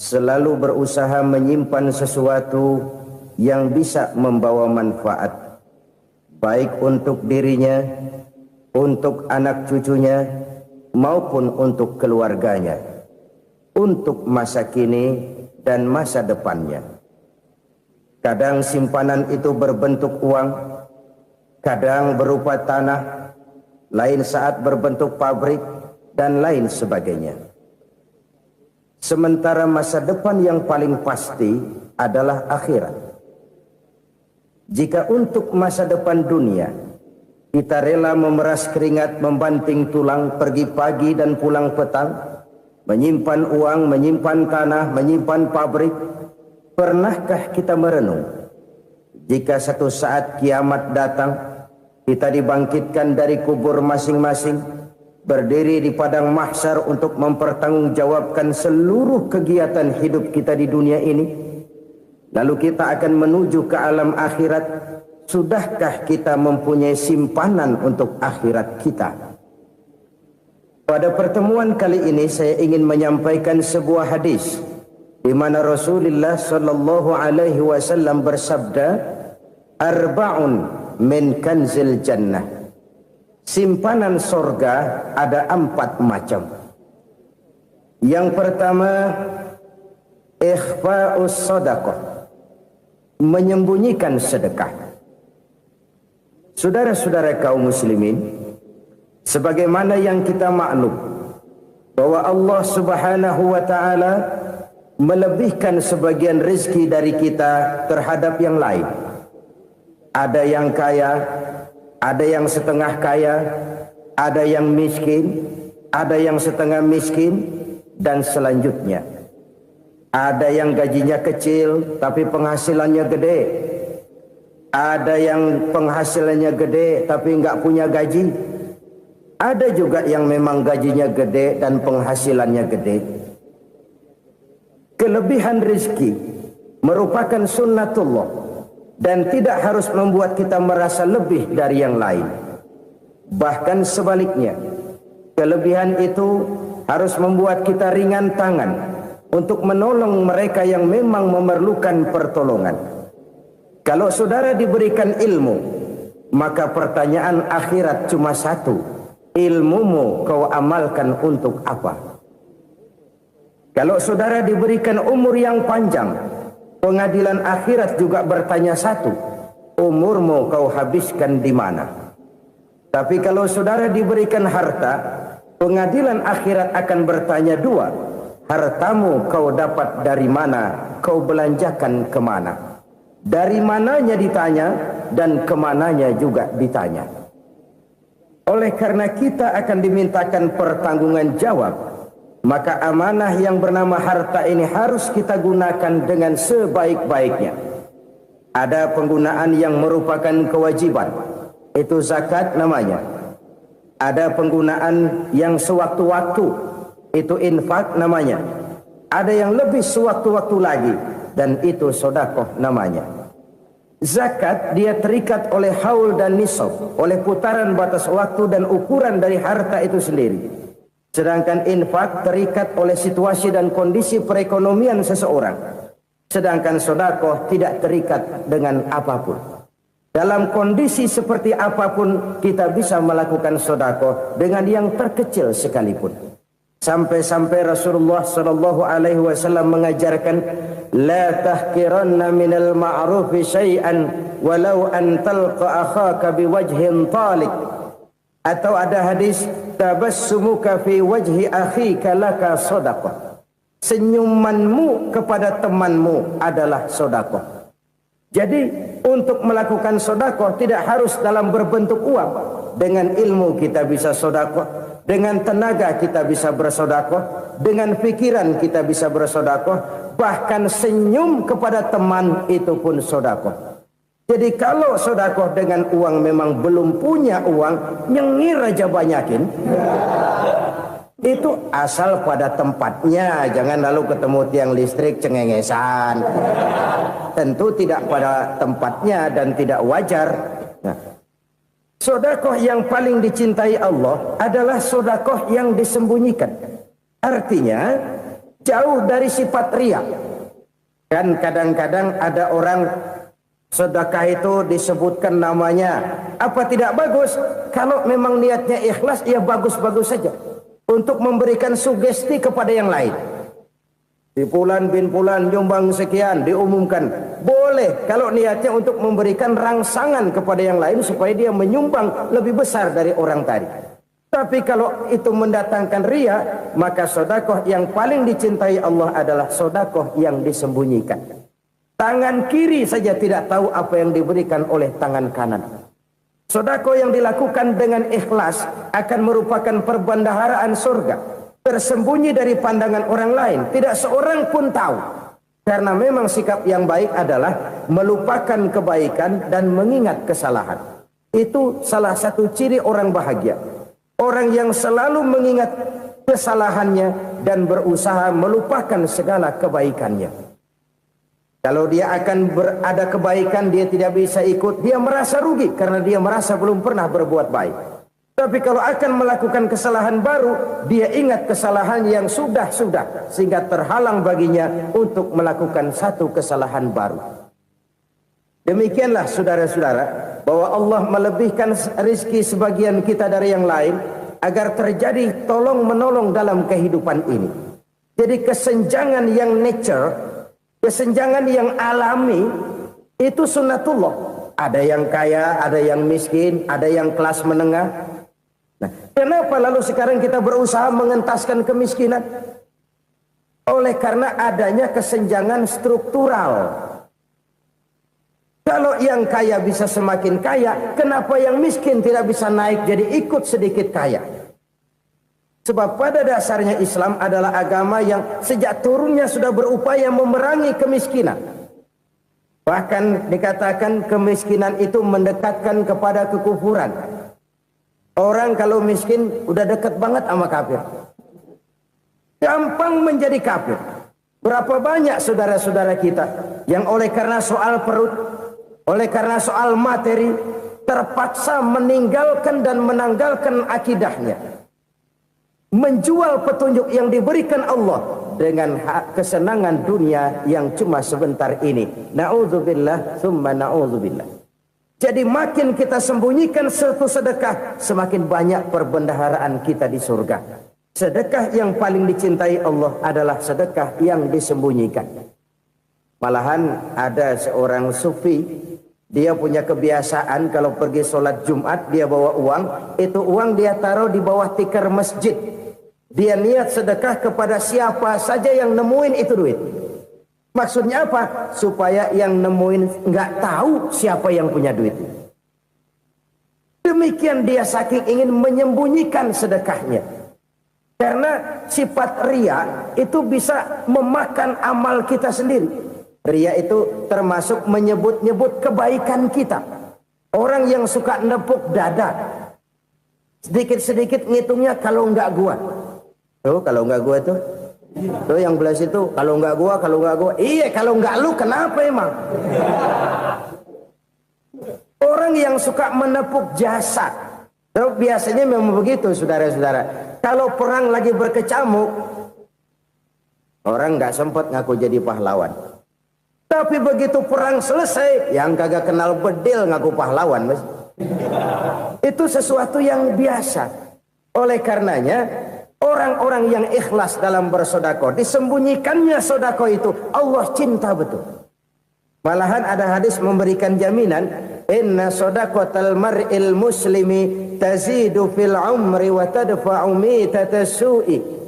selalu berusaha menyimpan sesuatu yang bisa membawa manfaat, baik untuk dirinya, untuk anak cucunya, maupun untuk keluarganya, untuk masa kini dan masa depannya. Kadang simpanan itu berbentuk uang, kadang berupa tanah, lain saat berbentuk pabrik, dan lain sebagainya. Sementara masa depan yang paling pasti adalah akhirat. Jika untuk masa depan dunia kita rela memeras keringat, membanting tulang, pergi pagi dan pulang petang, menyimpan uang, menyimpan tanah, menyimpan pabrik, pernahkah kita merenung jika satu saat kiamat datang, kita dibangkitkan dari kubur masing-masing, berdiri di padang mahsyar untuk mempertanggungjawabkan seluruh kegiatan hidup kita di dunia ini, lalu kita akan menuju ke alam akhirat. Sudahkah kita mempunyai simpanan untuk akhirat kita? Pada pertemuan kali ini saya ingin menyampaikan sebuah hadis di mana Rasulullah sallallahu alaihi wasallam bersabda, arba'un min kanzil jannah. Simpanan sorga ada 4 macam. Yang pertama, ikhfa'us sadaqah, menyembunyikan sedekah. Saudara-saudara kaum muslimin, sebagaimana yang kita maklum bahwa Allah Subhanahu wa taala melebihkan sebagian rezeki dari kita terhadap yang lain. Ada yang kaya, ada yang setengah kaya, ada yang miskin, ada yang setengah miskin, dan selanjutnya. Ada yang gajinya kecil tapi penghasilannya gede. Ada yang penghasilannya gede tapi nggak punya gaji. Ada juga yang memang gajinya gede dan penghasilannya gede. Kelebihan rezeki merupakan sunnatullah dan tidak harus membuat kita merasa lebih dari yang lain. Bahkan sebaliknya, kelebihan itu harus membuat kita ringan tangan untuk menolong mereka yang memang memerlukan pertolongan. Kalau saudara diberikan ilmu, maka pertanyaan akhirat cuma satu: ilmumu kau amalkan untuk apa? Kalau saudara diberikan umur yang panjang, pengadilan akhirat juga bertanya satu: umurmu kau habiskan di mana? Tapi kalau saudara diberikan harta, pengadilan akhirat akan bertanya 2: hartamu kau dapat dari mana? Kau belanjakan kemana? Dari mananya ditanya dan kemananya juga ditanya. Oleh karena kita akan dimintakan pertanggungan jawab, maka amanah yang bernama harta ini harus kita gunakan dengan sebaik-baiknya. Ada penggunaan yang merupakan kewajiban, itu zakat namanya. Ada penggunaan yang sewaktu-waktu, itu infak namanya. Ada yang lebih sewaktu-waktu lagi, dan itu sedekah namanya. Zakat dia terikat oleh haul dan nisab, oleh putaran batas waktu dan ukuran dari harta itu sendiri. Sedangkan infak terikat oleh situasi dan kondisi perekonomian seseorang. Sedangkan sedekah tidak terikat dengan apapun. Dalam kondisi seperti apapun kita bisa melakukan sedekah dengan yang terkecil sekalipun. Sampai-sampai Rasulullah sallallahu alaihi wasallam mengajarkan, la tahqiranna minal ma'rufi syai'an walau an talqa akhaka biwajhin talik. Atau ada hadis, tabassumuka fi wajhi akhika laka shadaqah. Senyumanmu kepada temanmu adalah sedekah. Jadi untuk melakukan sedekah tidak harus dalam berbentuk uang. Dengan ilmu kita bisa sedekah. Dengan tenaga kita bisa bersedekah, dengan pikiran kita bisa bersedekah, bahkan senyum kepada teman itu pun sedekah. Jadi kalau sedekah dengan uang memang belum punya uang, nyengir aja banyakin. Itu asal pada tempatnya, jangan lalu ketemu tiang listrik cengengesan. Tentu tidak pada tempatnya dan tidak wajar. Nah, sedekah yang paling dicintai Allah adalah sedekah yang disembunyikan. Artinya, jauh dari sifat riya. Kan kadang-kadang ada orang sedekah itu disebutkan namanya, apa tidak bagus? Kalau memang niatnya ikhlas, ya bagus-bagus saja untuk memberikan sugesti kepada yang lain. Di Fulan bin Fulan nyumbang sekian, diumumkan. Boleh kalau niatnya untuk memberikan rangsangan kepada yang lain supaya dia menyumbang lebih besar dari orang tadi. Tapi kalau itu mendatangkan riya, maka sedekah yang paling dicintai Allah adalah sedekah yang disembunyikan. Tangan kiri saja tidak tahu apa yang diberikan oleh tangan kanan. Sedekah yang dilakukan dengan ikhlas akan merupakan perbendaharaan surga, tersembunyi dari pandangan orang lain, tidak seorang pun tahu. Karena memang sikap yang baik adalah melupakan kebaikan dan mengingat kesalahan. Itu salah satu ciri orang bahagia. Orang yang selalu mengingat kesalahannya dan berusaha melupakan segala kebaikannya. Kalau dia akan ada kebaikan, dia tidak bisa ikut, dia merasa rugi karena dia merasa belum pernah berbuat baik. Tapi kalau akan melakukan kesalahan baru, dia ingat kesalahan yang sudah-sudah, sehingga terhalang baginya untuk melakukan satu kesalahan baru. Demikianlah saudara-saudara, bahwa Allah melebihkan rizki sebagian kita dari yang lain agar terjadi tolong-menolong dalam kehidupan ini. Jadi kesenjangan yang nature, kesenjangan yang alami, itu sunnatullah. Ada yang kaya, ada yang miskin, ada yang kelas menengah. Nah, kenapa lalu sekarang kita berusaha mengentaskan kemiskinan? Oleh karena adanya kesenjangan struktural. Kalau yang kaya bisa semakin kaya, kenapa yang miskin tidak bisa naik jadi ikut sedikit kaya? Sebab pada dasarnya Islam adalah agama yang sejak turunnya sudah berupaya memerangi kemiskinan. Bahkan dikatakan kemiskinan itu mendekatkan kepada kekufuran. Orang kalau miskin udah dekat banget sama kafir. Gampang menjadi kafir. Berapa banyak saudara-saudara kita yang oleh karena soal perut, oleh karena soal materi, terpaksa meninggalkan dan menanggalkan akidahnya. Menjual petunjuk yang diberikan Allah dengan kesenangan dunia yang cuma sebentar ini. Na'udzubillah, thumma na'udzubillah. Jadi makin kita sembunyikan satu sedekah, semakin banyak perbendaharaan kita di surga. Sedekah yang paling dicintai Allah adalah sedekah yang disembunyikan. Malahan ada seorang sufi, dia punya kebiasaan kalau pergi sholat Jumat dia bawa uang, itu uang dia taruh di bawah tikar masjid. Dia niat sedekah kepada siapa saja yang nemuin itu duit. Maksudnya apa? Supaya yang nemuin nggak tahu siapa yang punya duit. Demikian dia saking ingin menyembunyikan sedekahnya. Karena sifat riya itu bisa memakan amal kita sendiri. Riya itu termasuk menyebut-nyebut kebaikan kita. Orang yang suka nepuk dada, sedikit-sedikit ngitungnya kalau nggak gua. Tuh kalau nggak gua tuh yang belah situ, kalau nggak gua, kalau nggak gua. Iya, kalau nggak lu kenapa emang? Orang yang suka menepuk jasad. Tuh, biasanya memang begitu saudara-saudara. Kalau perang lagi berkecamuk, orang nggak sempat ngaku jadi pahlawan. Tapi begitu perang selesai, yang kagak kenal bedil ngaku pahlawan, mas. Itu sesuatu yang biasa. Oleh karenanya, orang-orang yang ikhlas dalam bersedekah, disembunyikannya sedekah itu, Allah cinta betul. Malahan ada hadis memberikan jaminan, inna sedaqatal mar'il muslimi tazidu fil umri wa tadfa'u mitatas su'i.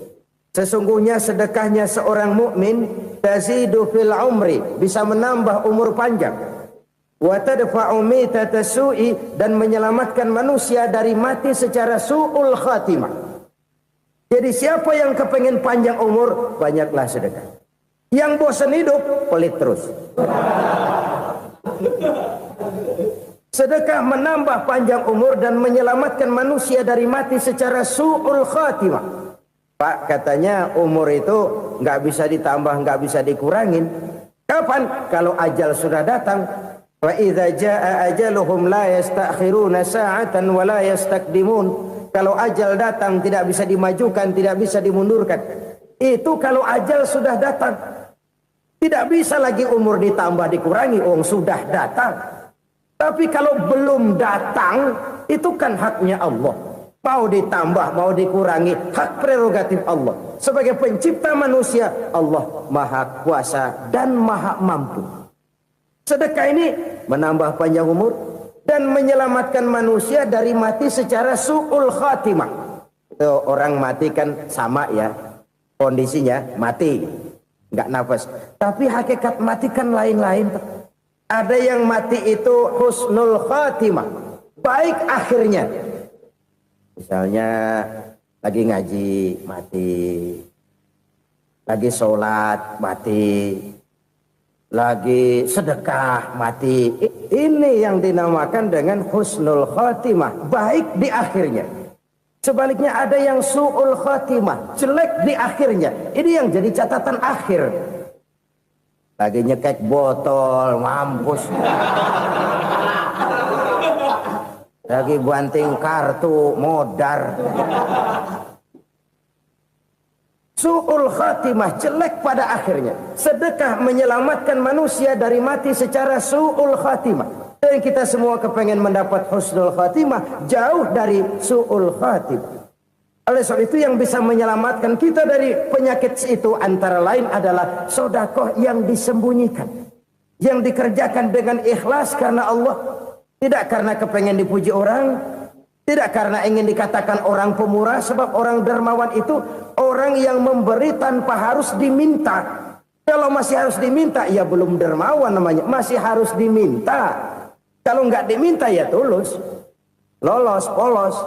Sesungguhnya sedekahnya seorang mukmin tazidu fil umri, bisa menambah umur panjang, wa tadfa'u mitatas su'i, dan menyelamatkan manusia dari mati secara su'ul khatimah. Jadi siapa yang kepengen panjang umur, banyaklah sedekah. Yang bosan hidup, pelit terus. Sedekah menambah panjang umur dan menyelamatkan manusia dari mati secara su'ul khatimah. Pak, katanya umur itu nggak bisa ditambah, nggak bisa dikurangin. Kapan? Kalau ajal sudah datang. Wa idza jaa ajaluhum la yastakhiruna sa'atan wa la yastakdimun. Kalau ajal datang tidak bisa dimajukan, tidak bisa dimundurkan. Itu kalau ajal sudah datang. Tidak bisa lagi umur ditambah dikurangi, sudah datang. Tapi kalau belum datang, itu kan haknya Allah. Mau ditambah, mau dikurangi, hak prerogatif Allah. Sebagai pencipta manusia, Allah Maha Kuasa dan Maha Mampu. Sedekah ini menambah panjang umur dan menyelamatkan manusia dari mati secara su'ul khatimah. Itu orang mati kan sama ya, kondisinya mati, nggak nafas. Tapi hakikat mati kan lain-lain. Ada yang mati itu husnul khatimah, baik akhirnya. Misalnya lagi ngaji mati, lagi sholat mati, lagi sedekah mati. Ini yang dinamakan dengan husnul khatimah, baik di akhirnya. Sebaliknya ada yang su'ul khatimah, jelek di akhirnya. Ini yang jadi catatan akhir. Lagi nyekek botol, mampus. Lagi banting kartu, modar. Su'ul khatimah, jelek pada akhirnya. Sedekah menyelamatkan manusia dari mati secara su'ul khatimah. Dan kita semua kepengen mendapat husnul khatimah, jauh dari su'ul khatimah. Oleh sebab itu yang bisa menyelamatkan kita dari penyakit itu antara lain adalah sedekah yang disembunyikan, yang dikerjakan dengan ikhlas karena Allah, tidak karena kepengen dipuji orang, tidak karena ingin dikatakan orang pemurah. Sebab orang dermawan itu orang yang memberi tanpa harus diminta. Kalau masih harus diminta, ya belum dermawan namanya, masih harus diminta. Kalau nggak diminta ya tulus, lolos, polos.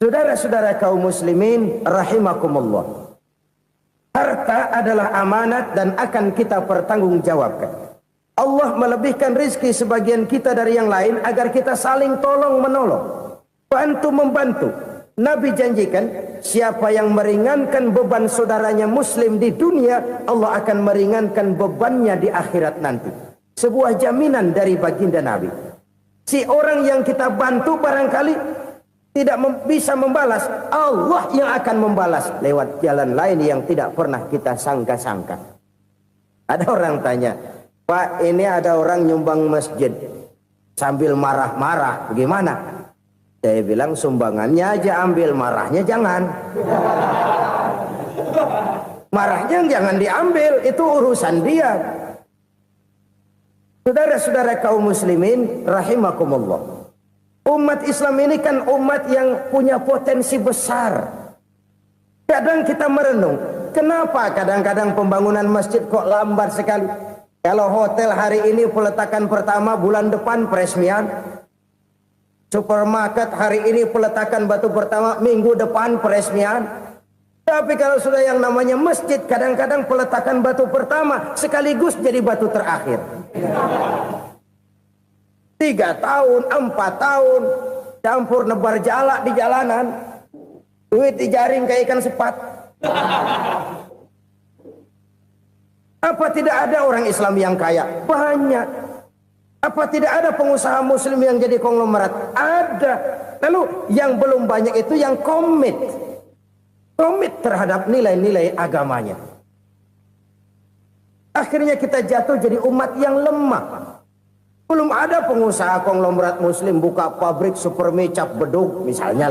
Saudara-saudara kaum muslimin rahimakumullah. Harta adalah amanat dan akan kita pertanggungjawabkan. Allah melebihkan rizki sebagian kita dari yang lain agar kita saling tolong menolong, bantu membantu. Nabi janjikan siapa yang meringankan beban saudaranya muslim di dunia, Allah akan meringankan bebannya di akhirat nanti. Sebuah jaminan dari baginda Nabi. Si orang yang kita bantu barangkali tidak bisa membalas, Allah yang akan membalas lewat jalan lain yang tidak pernah kita sangka-sangka. Ada orang tanya, Pak, ini ada orang nyumbang masjid sambil marah-marah, bagaimana? Saya bilang sumbangannya aja ambil, marahnya jangan. Marahnya jangan diambil, itu urusan dia. Saudara-saudara kaum muslimin rahimakumullah. Umat Islam ini kan umat yang punya potensi besar. Kadang kita merenung, kenapa kadang-kadang pembangunan masjid kok lambat sekali? Kalau hotel hari ini peletakan pertama, bulan depan peresmian. Supermarket hari ini peletakan batu pertama, minggu depan peresmian. Tapi kalau sudah yang namanya masjid, kadang-kadang peletakan batu pertama sekaligus jadi batu terakhir. 3 tahun, 4 tahun, campur nebar jalak di jalanan, duit dijaring kayak ikan sepat. Apa tidak ada orang Islam yang kaya? Banyak. Apa tidak ada pengusaha muslim yang jadi konglomerat? Ada. Lalu yang belum banyak itu yang komit terhadap nilai-nilai agamanya. Akhirnya kita jatuh jadi umat yang lemah. Belum ada pengusaha konglomerat muslim buka pabrik supermi cap beduk misalnya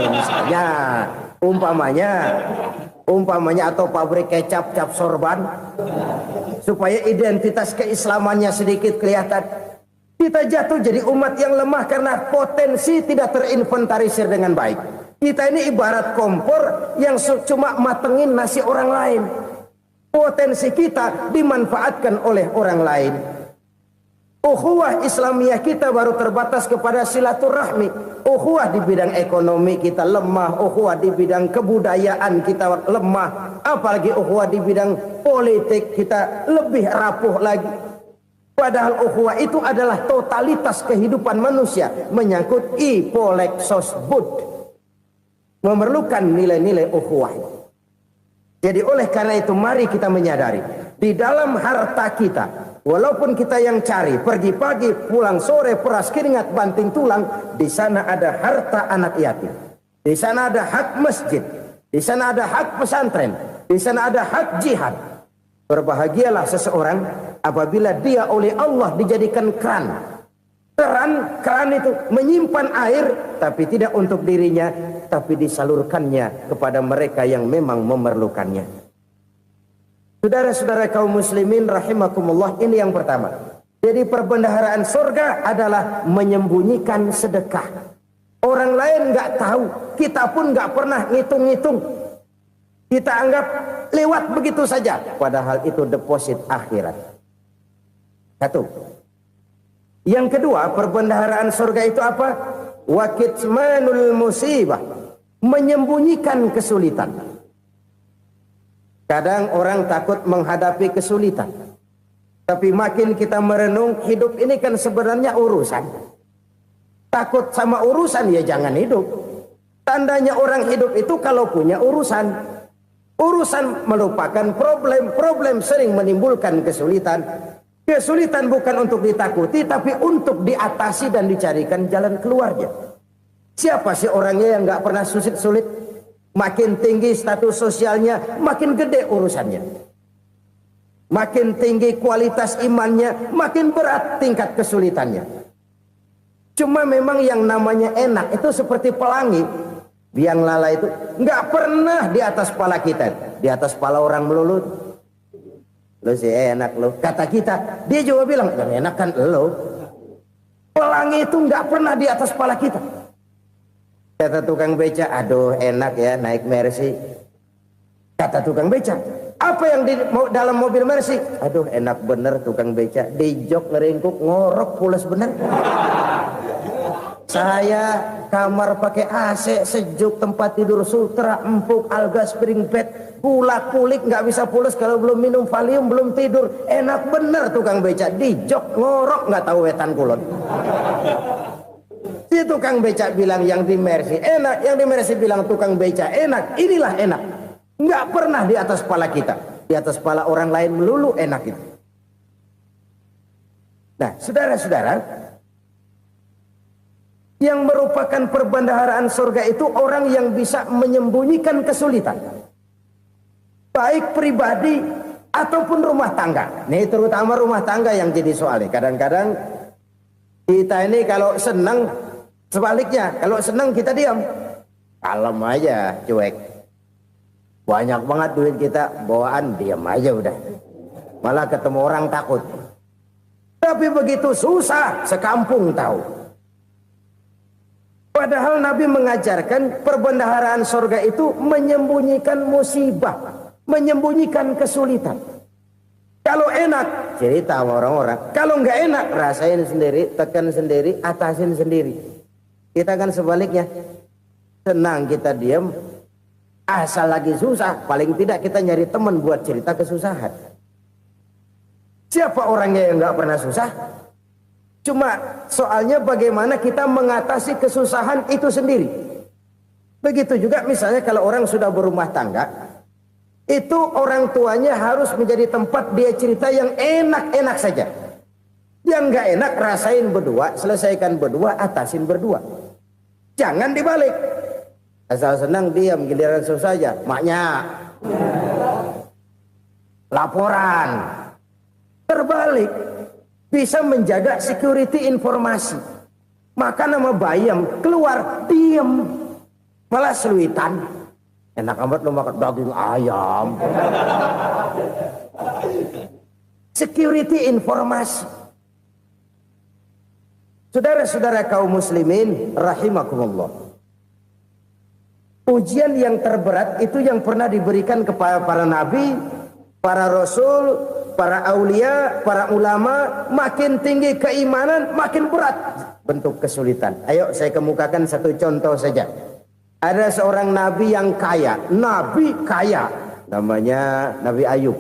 umpamanya atau pabrik kecap cap sorban supaya identitas keislamannya sedikit kelihatan. Kita jatuh jadi umat yang lemah karena potensi tidak terinventarisir dengan baik. Kita ini ibarat kompor yang cuma matengin nasi orang lain. Potensi kita dimanfaatkan oleh orang lain. Ukhuwah Islamiyah kita baru terbatas kepada silaturahmi. Ukhuwah di bidang ekonomi kita lemah, ukhuwah di bidang kebudayaan kita lemah, apalagi ukhuwah di bidang politik kita lebih rapuh lagi. Padahal ukhuwah itu adalah totalitas kehidupan manusia, menyangkut ipolek sosbud, memerlukan nilai-nilai ukhuwah. Jadi oleh karena itu mari kita menyadari di dalam harta kita, walaupun kita yang cari, pergi pagi, pulang sore, peras keringat, banting tulang, di sana ada harta anak yatim. Di sana ada hak masjid. Di sana ada hak pesantren, di sana ada hak jihad. Berbahagialah seseorang apabila dia oleh Allah dijadikan keran. Keran itu menyimpan air, tapi tidak untuk dirinya, tapi disalurkannya kepada mereka yang memang memerlukannya. Saudara-saudara kaum muslimin rahimakumullah, ini yang pertama. Jadi perbendaharaan surga adalah menyembunyikan sedekah. Orang lain nggak tahu, kita pun nggak pernah ngitung-ngitung. Kita anggap lewat begitu saja, padahal itu deposit akhirat. Satu. Yang kedua, perbendaharaan surga itu apa? Wa kitmanul musibah, menyembunyikan kesulitan. Kadang orang takut menghadapi kesulitan, tapi makin kita merenung, hidup ini kan sebenarnya urusan. Takut sama urusan, ya jangan hidup. Tandanya orang hidup itu kalau punya urusan. Urusan melupakan problem. Problem sering menimbulkan kesulitan. Kesulitan bukan untuk ditakuti, tapi untuk diatasi dan dicarikan jalan keluarnya. Siapa sih orangnya yang nggak pernah sulit-sulit? Makin tinggi status sosialnya, makin gede urusannya. Makin tinggi kualitas imannya, makin berat tingkat kesulitannya. Cuma memang yang namanya enak itu seperti pelangi. Biang lala itu nggak pernah di atas kepala kita, di atas kepala orang melulu. Lo sih enak lo, kata kita. Dia juga bilang yang enak kan lo. Pelangi itu nggak pernah di atas kepala kita. Kata tukang beca, aduh enak ya naik Mercy. Kata tukang beca, apa yang di dalam mobil Mercy? Aduh enak bener tukang beca, di jok ngeringkuk ngorok pulas bener. Saya kamar pakai AC sejuk, tempat tidur sutra empuk, alga spring bed, kulak kulik nggak bisa pulas kalau belum minum Valium, belum tidur. Enak bener tukang beca, di jok ngorok nggak tahu wetan kulon. Si tukang beca bilang yang di Mercy enak, yang di Mercy bilang tukang beca enak. Inilah enak, nggak pernah di atas kepala kita, di atas kepala orang lain melulu enak itu. Nah, saudara-saudara, yang merupakan perbendaharaan surga itu orang yang bisa menyembunyikan kesulitan, baik pribadi ataupun rumah tangga. Nih terutama rumah tangga yang jadi soalnya. Kadang-kadang kita ini kalau senang, sebaliknya kalau senang kita diam, kalem aja, cuek. Banyak banget duit kita bawaan, diam aja udah. Malah ketemu orang takut. Tapi begitu susah, sekampung tahu. Padahal Nabi mengajarkan perbendaharaan surga itu menyembunyikan musibah, menyembunyikan kesulitan. Kalau enak, cerita sama orang-orang. Kalau nggak enak, rasain sendiri, tekan sendiri, atasin sendiri. Kita kan sebaliknya. Senang kita diam, asal lagi susah, paling tidak kita nyari teman buat cerita kesusahan. Siapa orangnya yang nggak pernah susah? Cuma soalnya bagaimana kita mengatasi kesusahan itu sendiri. Begitu juga misalnya kalau orang sudah berumah tangga, itu orang tuanya harus menjadi tempat dia cerita yang enak-enak saja. Yang nggak enak rasain berdua, selesaikan berdua, atasin berdua. Jangan dibalik. Asal senang diam, giliran susah saja. Maknya laporan. Terbalik. Bisa menjaga security informasi. Makan sama bayam, keluar diem, malah seluitan. Enak amat lo makan daging ayam. Security informasi. Saudara-saudara kaum muslimin rahimakumullah, ujian yang terberat itu yang pernah diberikan kepada para nabi, para rasul, para aulia, para ulama. Makin tinggi keimanan, makin berat bentuk kesulitan. Ayo saya kemukakan satu contoh saja. Ada seorang nabi yang kaya, nabi kaya, namanya Nabi Ayub.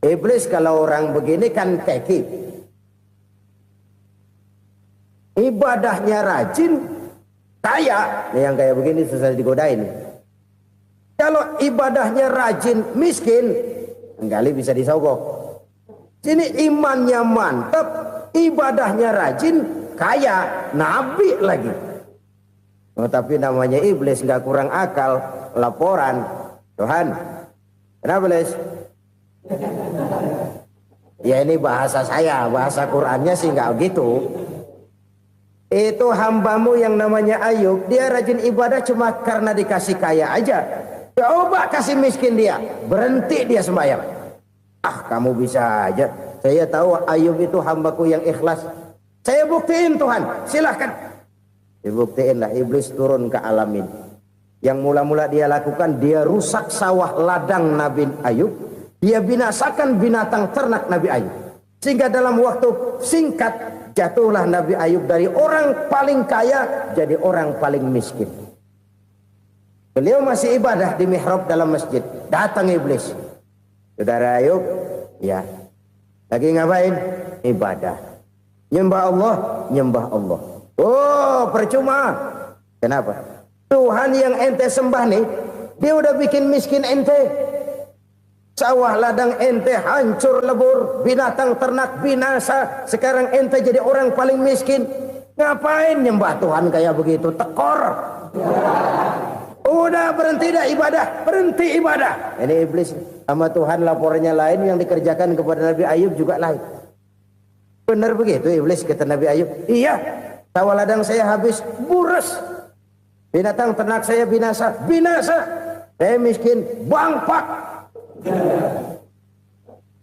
Iblis kalau orang begini kan keki, ibadahnya rajin, kaya. Yang kayak begini susah digodain. Kalau ibadahnya rajin, miskin, kali bisa disogok. Sini imannya mantap, ibadahnya rajin, kaya, nabi lagi. Oh, tapi namanya iblis nggak kurang akal. laporan. Tuhan, kenapa Les? Ya ini bahasa saya, bahasa Qur'annya sih nggak gitu. Itu hambamu yang namanya Ayub, dia rajin ibadah cuma karena dikasih kaya aja. Coba kasih miskin dia, berhenti dia sembahyang. Ah, kamu bisa aja. Saya tahu Ayub itu hambaku yang ikhlas. Saya buktiin Tuhan, silahkan. Dibuktiin lah, iblis turun ke alam ini. Yang mula-mula dia lakukan, dia rusak sawah ladang Nabi Ayub. Dia binasakan binatang ternak Nabi Ayub. Sehingga dalam waktu singkat, jatuhlah Nabi Ayub dari orang paling kaya jadi orang paling miskin. Beliau masih ibadah di mihrab dalam masjid. Datang iblis. Saudara Ayub, ya, lagi ngapain? Ibadah. Nyembah Allah, nyembah Allah. Oh, percuma. Kenapa? Tuhan yang ente sembah nih, dia udah bikin miskin ente. Sawah ladang ente hancur lebur, binatang ternak binasa. Sekarang ente jadi orang paling miskin. Ngapain nyembah Tuhan kayak begitu? Tekor. Udah berhenti dah ibadah, berhenti ibadah. Ini iblis sama Tuhan laporannya lain, yang dikerjakan kepada Nabi Ayub juga lain. Benar begitu iblis, kata Nabi Ayub. Iya, sawah ladang saya habis, buras. Binatang ternak saya binasa, binasa. Saya miskin, bangpak.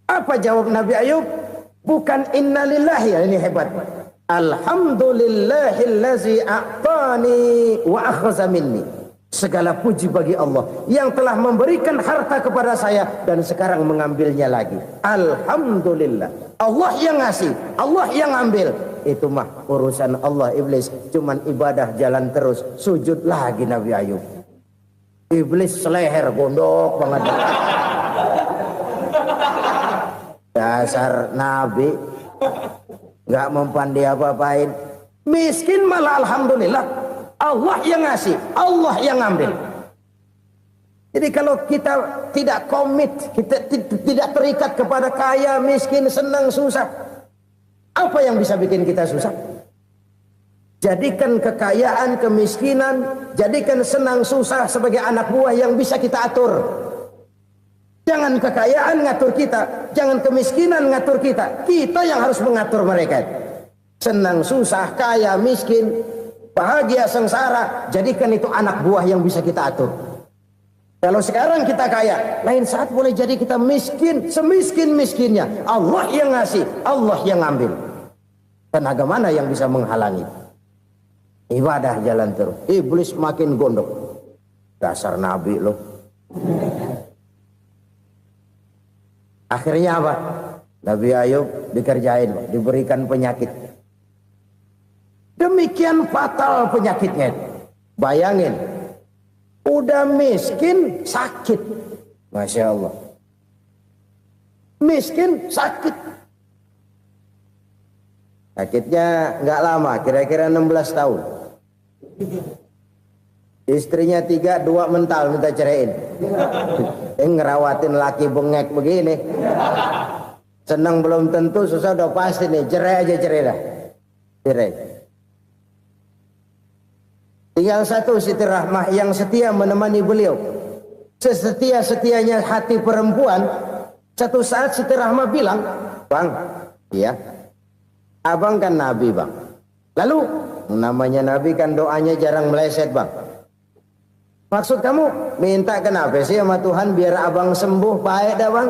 Apa jawab Nabi Ayub? Bukan innalillahi, ya, ini hebat. Alhamdulillahillazi a'tani wa akhza minni. Segala puji bagi Allah yang telah memberikan harta kepada saya dan sekarang mengambilnya lagi. Alhamdulillah. Allah yang ngasih, Allah yang ambil. Itu mah urusan Allah. Iblis cuman ibadah jalan terus, sujud lagi Nabi Ayub. Iblis seleher gondok banget. Dasar Nabi nggak mempan dia apa-apain. Miskin malah alhamdulillah. Allah yang ngasih, Allah yang ambil. Jadi kalau kita tidak komit, kita tidak terikat kepada kaya, miskin, senang, susah, apa yang bisa bikin kita susah? Jadikan kekayaan, kemiskinan, jadikan senang, susah sebagai anak buah yang bisa kita atur. Jangan kekayaan ngatur kita, jangan kemiskinan ngatur kita. Kita yang harus mengatur mereka. Senang, susah, kaya, miskin, bahagia, sengsara, jadikan itu anak buah yang bisa kita atur. Kalau sekarang kita kaya, lain saat boleh jadi kita miskin, semiskin-miskinnya. Allah yang ngasih, Allah yang ambil. Tenaga mana yang bisa menghalangi? Ibadah jalan terus. Iblis makin gondok. Dasar Nabi loh. Akhirnya apa? Nabi Ayub dikerjain, diberikan penyakit. Demikian fatal penyakitnya. Bayangin, udah miskin sakit. Masya Allah. Miskin sakit. Sakitnya nggak lama, kira-kira 16 tahun. Istrinya 3, 2 mental minta ceraiin. Ngerawatin laki bengek begini. Senang belum tentu, susah udah pasti nih. Cerai aja, cerai dah. Cerai. Tinggal satu Siti Rahmah yang setia menemani beliau. Sesetia-setianya hati perempuan. Satu saat Siti Rahmah bilang, "Bang, iya, abang kan Nabi, Bang. Lalu, namanya Nabi kan doanya jarang meleset, Bang. Maksud kamu minta kenapa sih sama Tuhan biar abang sembuh baik dah, Bang?"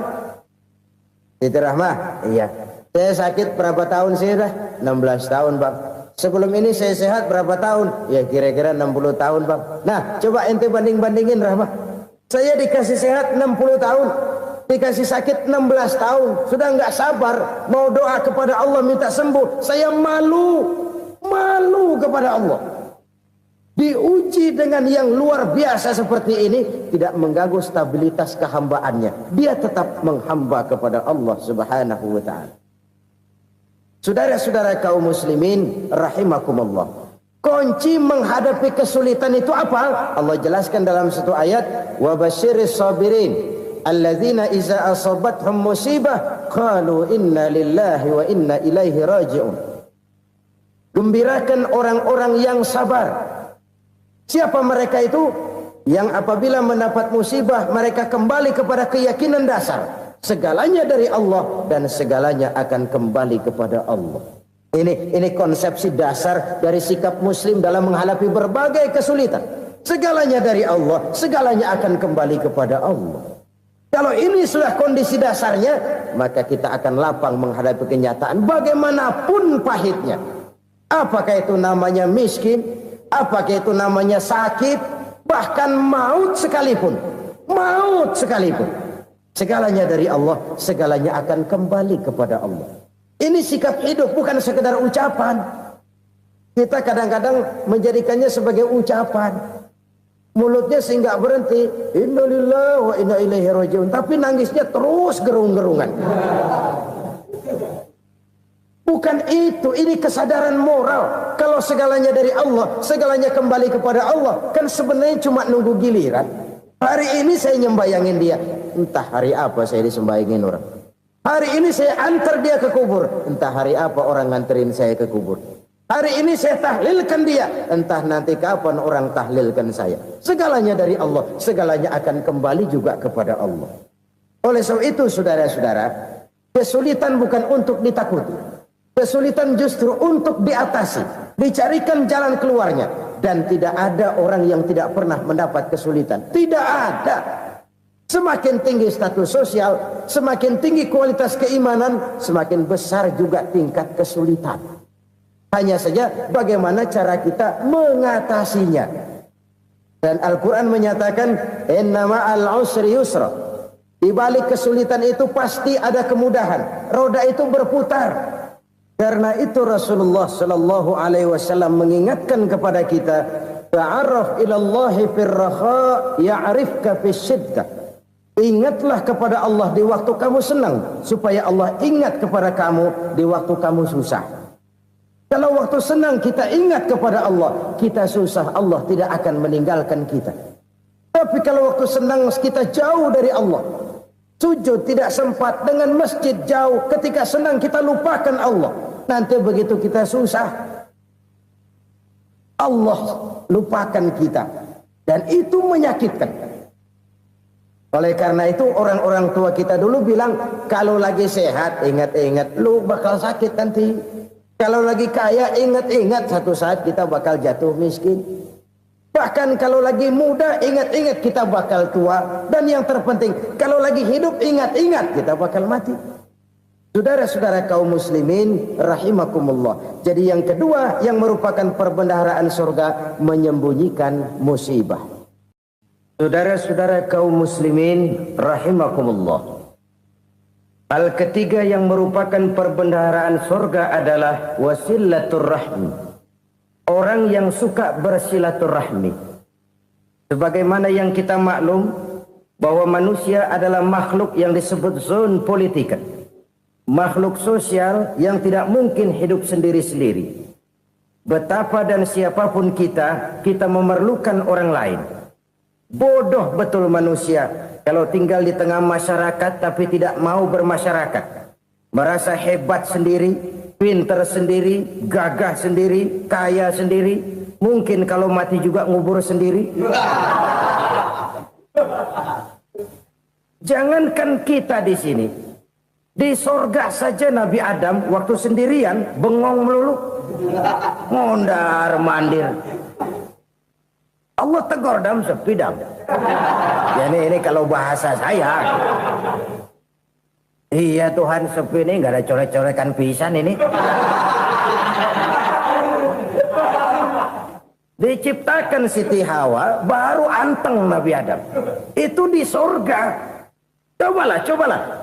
Siti Rahmah, iya. Saya sakit berapa tahun sih dah? 16 tahun, Bang. Sebelum ini saya sehat berapa tahun? Ya kira-kira 60 tahun, Bang. Nah, coba ente banding-bandingin, Rahmah. Saya dikasih sehat 60 tahun. Dikasih sakit 16 tahun. Sudah nggak sabar. Mau doa kepada Allah minta sembuh. Saya malu. Malu kepada Allah. Diuji dengan yang luar biasa seperti ini, tidak mengganggu stabilitas kehambaannya. Dia tetap menghamba kepada Allah Subhanahu wa ta'ala. Saudara-saudara kaum muslimin rahimakumullah. Kunci menghadapi kesulitan itu apa? Allah jelaskan dalam satu ayat, wa basyiris sabirin alladzina iza asabathum musibah qalu inna lillahi wa inna ilaihi raji'un. Gembirakan orang-orang yang sabar. Siapa mereka itu? yang apabila mendapat musibah mereka kembali kepada keyakinan dasar segalanya dari Allah dan segalanya akan kembali kepada Allah. Ini konsepsi dasar dari sikap muslim dalam menghadapi berbagai kesulitan. Segalanya dari Allah, segalanya akan kembali kepada Allah. Kalau ini sudah kondisi dasarnya, maka kita akan lapang menghadapi kenyataan bagaimanapun pahitnya. Apakah itu namanya miskin, apakah itu namanya sakit, bahkan maut sekalipun. Maut sekalipun. Segalanya dari Allah, segalanya akan kembali kepada Allah. Ini sikap hidup, bukan sekedar ucapan. Kita kadang-kadang menjadikannya sebagai ucapan. Mulutnya sehingga berhenti, innalillahi wa inna ilaihi rajiun, tapi nangisnya terus gerung-gerungan. Bukan itu, ini kesadaran moral. Kalau segalanya dari Allah, segalanya kembali kepada Allah, kan sebenarnya cuma nunggu giliran. Hari ini saya nyembayangin dia, entah hari apa saya disembayangin orang. Hari ini saya antar dia ke kubur, entah hari apa orang nganterin saya ke kubur. Hari ini saya tahlilkan dia, entah nanti kapan orang tahlilkan saya. Segalanya dari Allah, segalanya akan kembali juga kepada Allah. Oleh sebab itu saudara-saudara, kesulitan bukan untuk ditakuti. Kesulitan justru untuk diatasi, dicarikan jalan keluarnya. Dan tidak ada orang yang tidak pernah mendapat kesulitan. Tidak ada. Semakin tinggi status sosial, semakin tinggi kualitas keimanan, semakin besar juga tingkat kesulitan. Hanya saja bagaimana cara kita mengatasinya. Dan Al-Quran menyatakan, inna ma'al usri yusra. Di balik kesulitan itu pasti ada kemudahan. Roda itu berputar. Karena itu Rasulullah sallallahu alaihi wasallam mengingatkan kepada kita, ta'arraf ilallahi fir raha ya'rifka fis syiddah. Ingatlah kepada Allah di waktu kamu senang, supaya Allah ingat kepada kamu di waktu kamu susah. Kalau waktu senang kita ingat kepada Allah, kita susah, Allah tidak akan meninggalkan kita. Tapi kalau waktu senang kita jauh dari Allah, sujud tidak sempat, dengan masjid jauh, ketika senang kita lupakan Allah. Nanti begitu kita susah, Allah lupakan kita. Dan itu menyakitkan. Oleh karena itu orang-orang tua kita dulu bilang, kalau lagi sehat ingat-ingat lu bakal sakit nanti. Kalau lagi kaya ingat-ingat satu saat kita bakal jatuh miskin. Bahkan kalau lagi muda ingat-ingat kita bakal tua. Dan yang terpenting kalau lagi hidup ingat-ingat kita bakal mati. Saudara-saudara kaum muslimin rahimakumullah. Jadi yang kedua yang merupakan perbendaharaan surga, menyembunyikan musibah. Saudara-saudara kaum muslimin rahimakumullah. Hal ketiga yang merupakan perbendaharaan surga adalah wasilaturrahmi. Orang yang suka bersilaturahmi. Sebagaimana yang kita maklum bahwa manusia adalah makhluk yang disebut zon politika. Makhluk sosial yang tidak mungkin hidup sendiri-sendiri. Betapa dan siapapun kita memerlukan orang lain. Bodoh betul manusia kalau tinggal di tengah masyarakat tapi tidak mau bermasyarakat. Merasa hebat sendiri, pintar sendiri, gagah sendiri, kaya sendiri. Mungkin kalau mati juga ngubur sendiri. Jangankan kita di sini, di sorga saja Nabi Adam waktu sendirian bengong melulu, ngondar mandir. Allah tegur dam sepi dam. Ya ini kalau bahasa saya. Iya Tuhan sepi ini nggak ada coret-coretan pisan ini. Diciptakan Siti Hawa baru anteng Nabi Adam. Itu di sorga. Cobalah.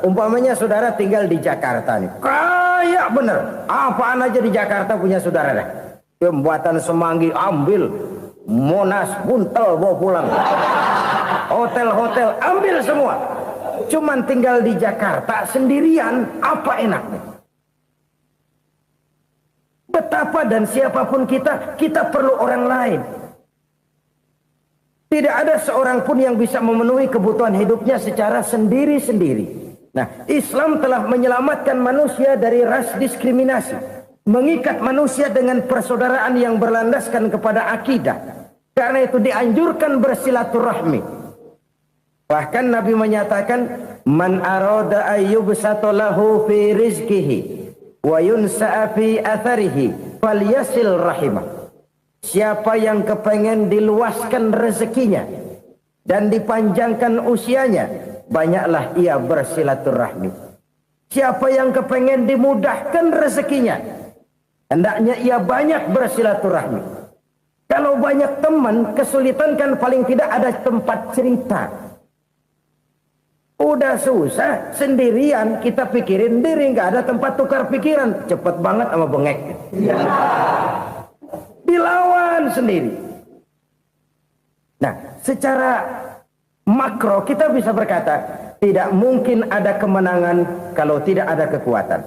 Umpamanya saudara tinggal di Jakarta nih. Kayak bener. Apaan aja di Jakarta punya saudara dah. Jembatan Semanggi ambil. Monas, Buntel bawa pulang. Hotel-hotel ambil semua. Cuman tinggal di Jakarta sendirian, apa enaknya? Betapa dan siapapun kita perlu orang lain. Tidak ada seorang pun yang bisa memenuhi kebutuhan hidupnya secara sendiri-sendiri. Nah, Islam telah menyelamatkan manusia dari ras diskriminasi. Mengikat manusia dengan persaudaraan yang berlandaskan kepada akidah. Karena itu dianjurkan bersilaturahmi. Bahkan Nabi menyatakan, man arada ayyubsata lahu fi rizqihi wa yunsa'a fi atharihi falyasil rahimah. Siapa yang kepengen diluaskan rezekinya dan dipanjangkan usianya, banyaklah ia bersilaturahmi. Siapa yang kepengen dimudahkan rezekinya, hendaknya ia banyak bersilaturahmi. Kalau banyak teman, kesulitan kan paling tidak ada tempat cerita. Udah susah, sendirian kita pikirin diri, nggak ada tempat tukar pikiran. Cepet banget sama bengek. Dilawan sendiri. Nah, secara makro kita bisa berkata, tidak mungkin ada kemenangan kalau tidak ada kekuatan.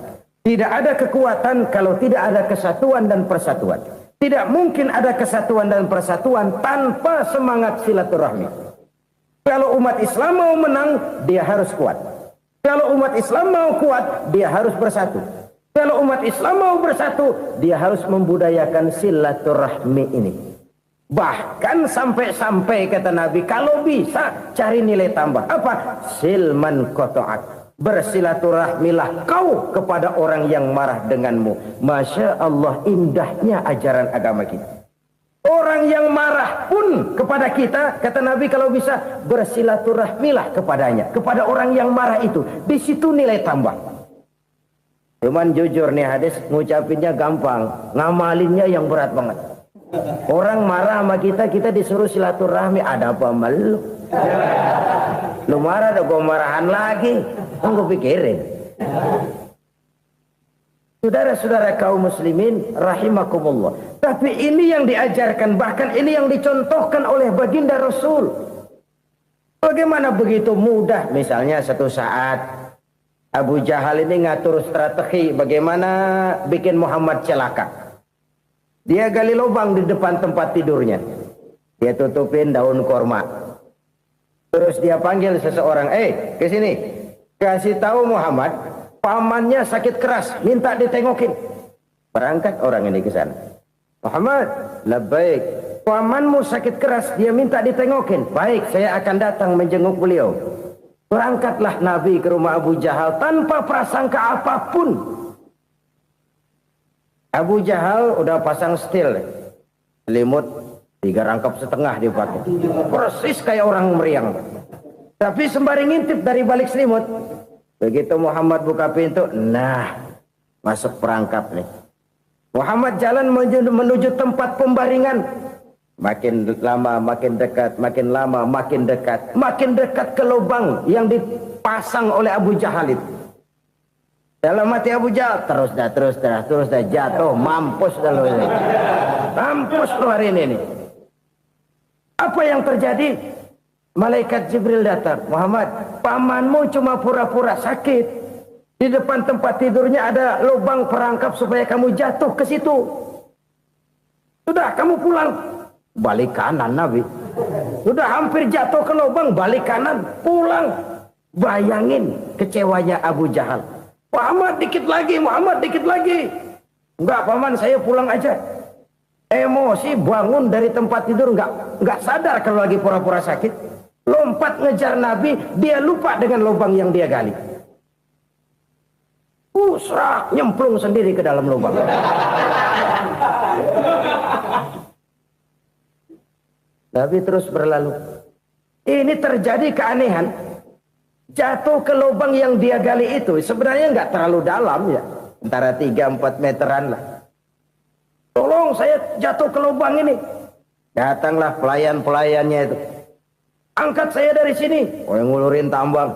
Tidak ada kekuatan kalau tidak ada kesatuan dan persatuan. Tidak mungkin ada kesatuan dan persatuan tanpa semangat silaturahmi. Kalau umat Islam mau menang, dia harus kuat. Kalau umat Islam mau kuat, dia harus bersatu. Kalau umat Islam mau bersatu, dia harus membudayakan silaturahmi ini. Bahkan sampai-sampai kata Nabi, kalau bisa cari nilai tambah. Apa? Silman qata'ak. Bersilaturahmilah kau kepada orang yang marah denganmu. Masya Allah, indahnya ajaran agama kita. Orang yang marah pun kepada kita, kata Nabi, kalau bisa bersilaturahmilah kepadanya, kepada orang yang marah itu. Di situ nilai tambah. Cuman jujur nih hadis, ngucapinnya gampang, ngamalinnya yang berat banget. Orang marah sama kita, kita disuruh silaturahmi, ada apa malu? Lu marah, ada gua marahan lagi. Tunggu pikirin. Saudara-saudara kaum muslimin rahimakumullah. Tapi ini yang diajarkan, bahkan ini yang dicontohkan oleh baginda Rasul. Bagaimana begitu mudah, misalnya satu saat Abu Jahal ini ngatur strategi bagaimana bikin Muhammad celaka. Dia gali lubang di depan tempat tidurnya. Dia tutupin daun korma. Terus dia panggil seseorang, ke sini. Kasih tahu Muhammad, pamannya sakit keras, minta ditengokin. Berangkat orang ini ke sana. Muhammad, labbaik. Pamanmu sakit keras, dia minta ditengokin. Baik, saya akan datang menjenguk beliau. Berangkatlah Nabi ke rumah Abu Jahal tanpa prasangka apapun. Abu Jahal udah pasang stil, selimut 3 rangkap setengah dipakai, persis kayak orang meriang. Tapi sembari ngintip dari balik selimut. Begitu Muhammad buka pintu, nah masuk perangkap nih. Muhammad jalan menuju tempat pembaringan. Makin lama makin dekat, makin lama makin dekat, makin dekat ke lubang yang dipasang oleh Abu Jahal itu. Dalam hati Abu Jahal, terus dah jatuh, mampus dah lo ini. Mampus lo hari ini nih. Apa yang terjadi? Malaikat Jibril datang. Muhammad, pamanmu cuma pura-pura sakit. Di depan tempat tidurnya ada lubang perangkap supaya kamu jatuh ke situ. Sudah, kamu pulang. Balik kanan Nabi. Sudah hampir jatuh ke lubang, balik kanan, pulang. Bayangin kecewanya Abu Jahal. Muhammad dikit lagi, Muhammad dikit lagi. Enggak paman, saya pulang aja. Emosi bangun dari tempat tidur, enggak sadar kalau lagi pura-pura sakit. Lompat ngejar Nabi, dia lupa dengan lubang yang dia gali. Serak, nyemplung sendiri ke dalam lubang. Nabi terus berlalu. Ini terjadi keanehan. Jatuh ke lubang yang dia gali itu sebenarnya nggak terlalu dalam ya, antara 3-4 meteran lah. Tolong saya jatuh ke lubang ini. Datanglah pelayan-pelayannya itu. Angkat saya dari sini. Oh, yang ngulurin tambang.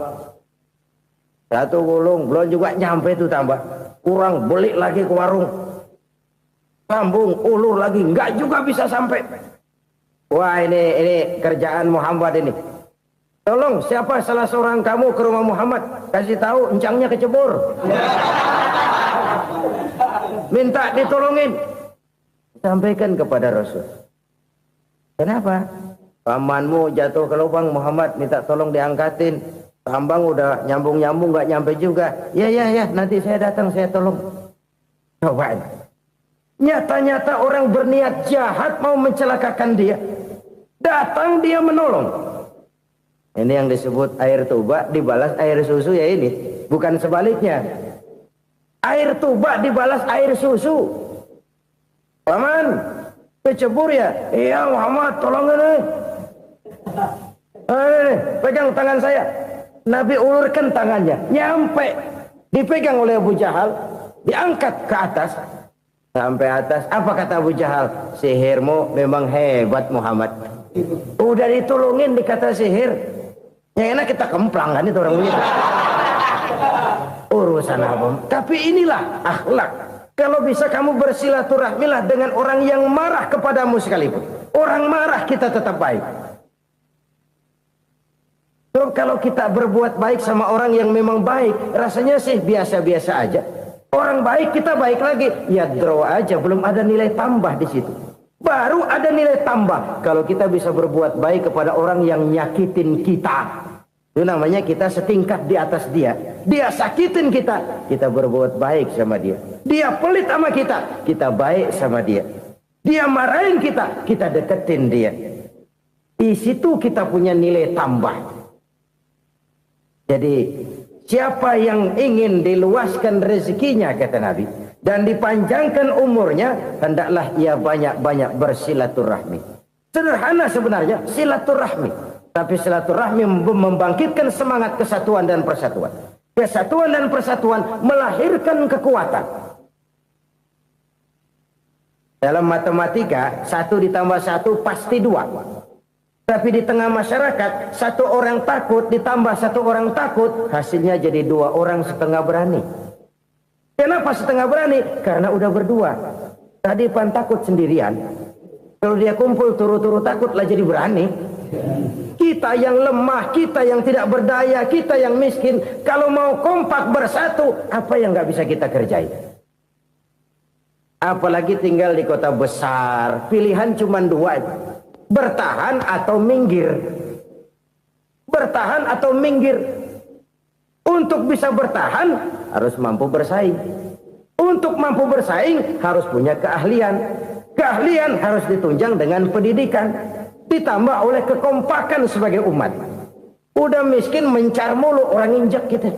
Satu gulung, belum juga nyampe itu tambang. Kurang, beli lagi ke warung. Sambung, ulur lagi, nggak juga bisa sampai. Wah, ini kerjaan Muhammad ini. Tolong, siapa salah seorang kamu ke rumah Muhammad, kasih tahu encangnya kecebur. Minta ditolongin. Sampaikan kepada Rasul. Kenapa? Pamanmu jatuh ke lubang, Muhammad minta tolong diangkatin. Tambang udah nyambung-nyambung nggak nyampe juga. Ya, nanti saya datang, saya tolong. Coba. Nyata-nyata orang berniat jahat mau mencelakakan dia. Datang dia menolong. Ini yang disebut air tuba dibalas air susu ya ini. Bukan sebaliknya. Air tuba dibalas air susu. Paman, kecebur ya? Iya Muhammad, tolong ini. Pegang tangan saya. Nabi ulurkan tangannya. Nyampe. Dipegang oleh Abu Jahal. Diangkat ke atas. Sampai atas. Apa kata Abu Jahal? Sihirmu memang hebat Muhammad. Udah ditolongin dikata sihir. Yang enak kita kemplang kan itu orang begitu. Urusan apa? Tapi inilah akhlak. Kalau bisa kamu bersilaturahmilah dengan orang yang marah kepadamu sekalipun. Orang marah kita tetap baik. So, kalau kita berbuat baik sama orang yang memang baik, rasanya sih biasa-biasa aja. Orang baik kita baik lagi, ya draw aja, belum ada nilai tambah di situ. Baru ada nilai tambah kalau kita bisa berbuat baik kepada orang yang nyakitin kita. Itu namanya kita setingkat di atas dia. Dia sakitin kita, kita berbuat baik sama dia. Dia pelit sama kita, kita baik sama dia. Dia marahin kita, kita deketin dia. Di situ kita punya nilai tambah. Jadi siapa yang ingin diluaskan rezekinya kata Nabi dan dipanjangkan umurnya, hendaklah ia banyak-banyak bersilaturahmi. Sederhana sebenarnya silaturahmi, tapi silaturahmi membangkitkan semangat kesatuan dan persatuan. Kesatuan dan persatuan melahirkan kekuatan. Dalam matematika 1 ditambah 1 pasti 2. Tapi di tengah masyarakat 1 orang takut ditambah 1 orang takut, hasilnya jadi 2 orang setengah berani. Kenapa setengah berani? Karena udah berdua. Tadi pan takut sendirian. Kalau dia kumpul turu-turu takutlah jadi berani. Kita yang lemah, kita yang tidak berdaya, kita yang miskin, kalau mau kompak bersatu, apa yang nggak bisa kita kerjain? Apalagi tinggal di kota besar, pilihan cuma 2. Bertahan atau minggir. Bertahan atau minggir. Untuk bisa bertahan harus mampu bersaing. Untuk mampu bersaing harus punya keahlian. Keahlian harus ditunjang dengan pendidikan, ditambah oleh kekompakan sebagai umat. Udah miskin mencar mulu, orang injak kita.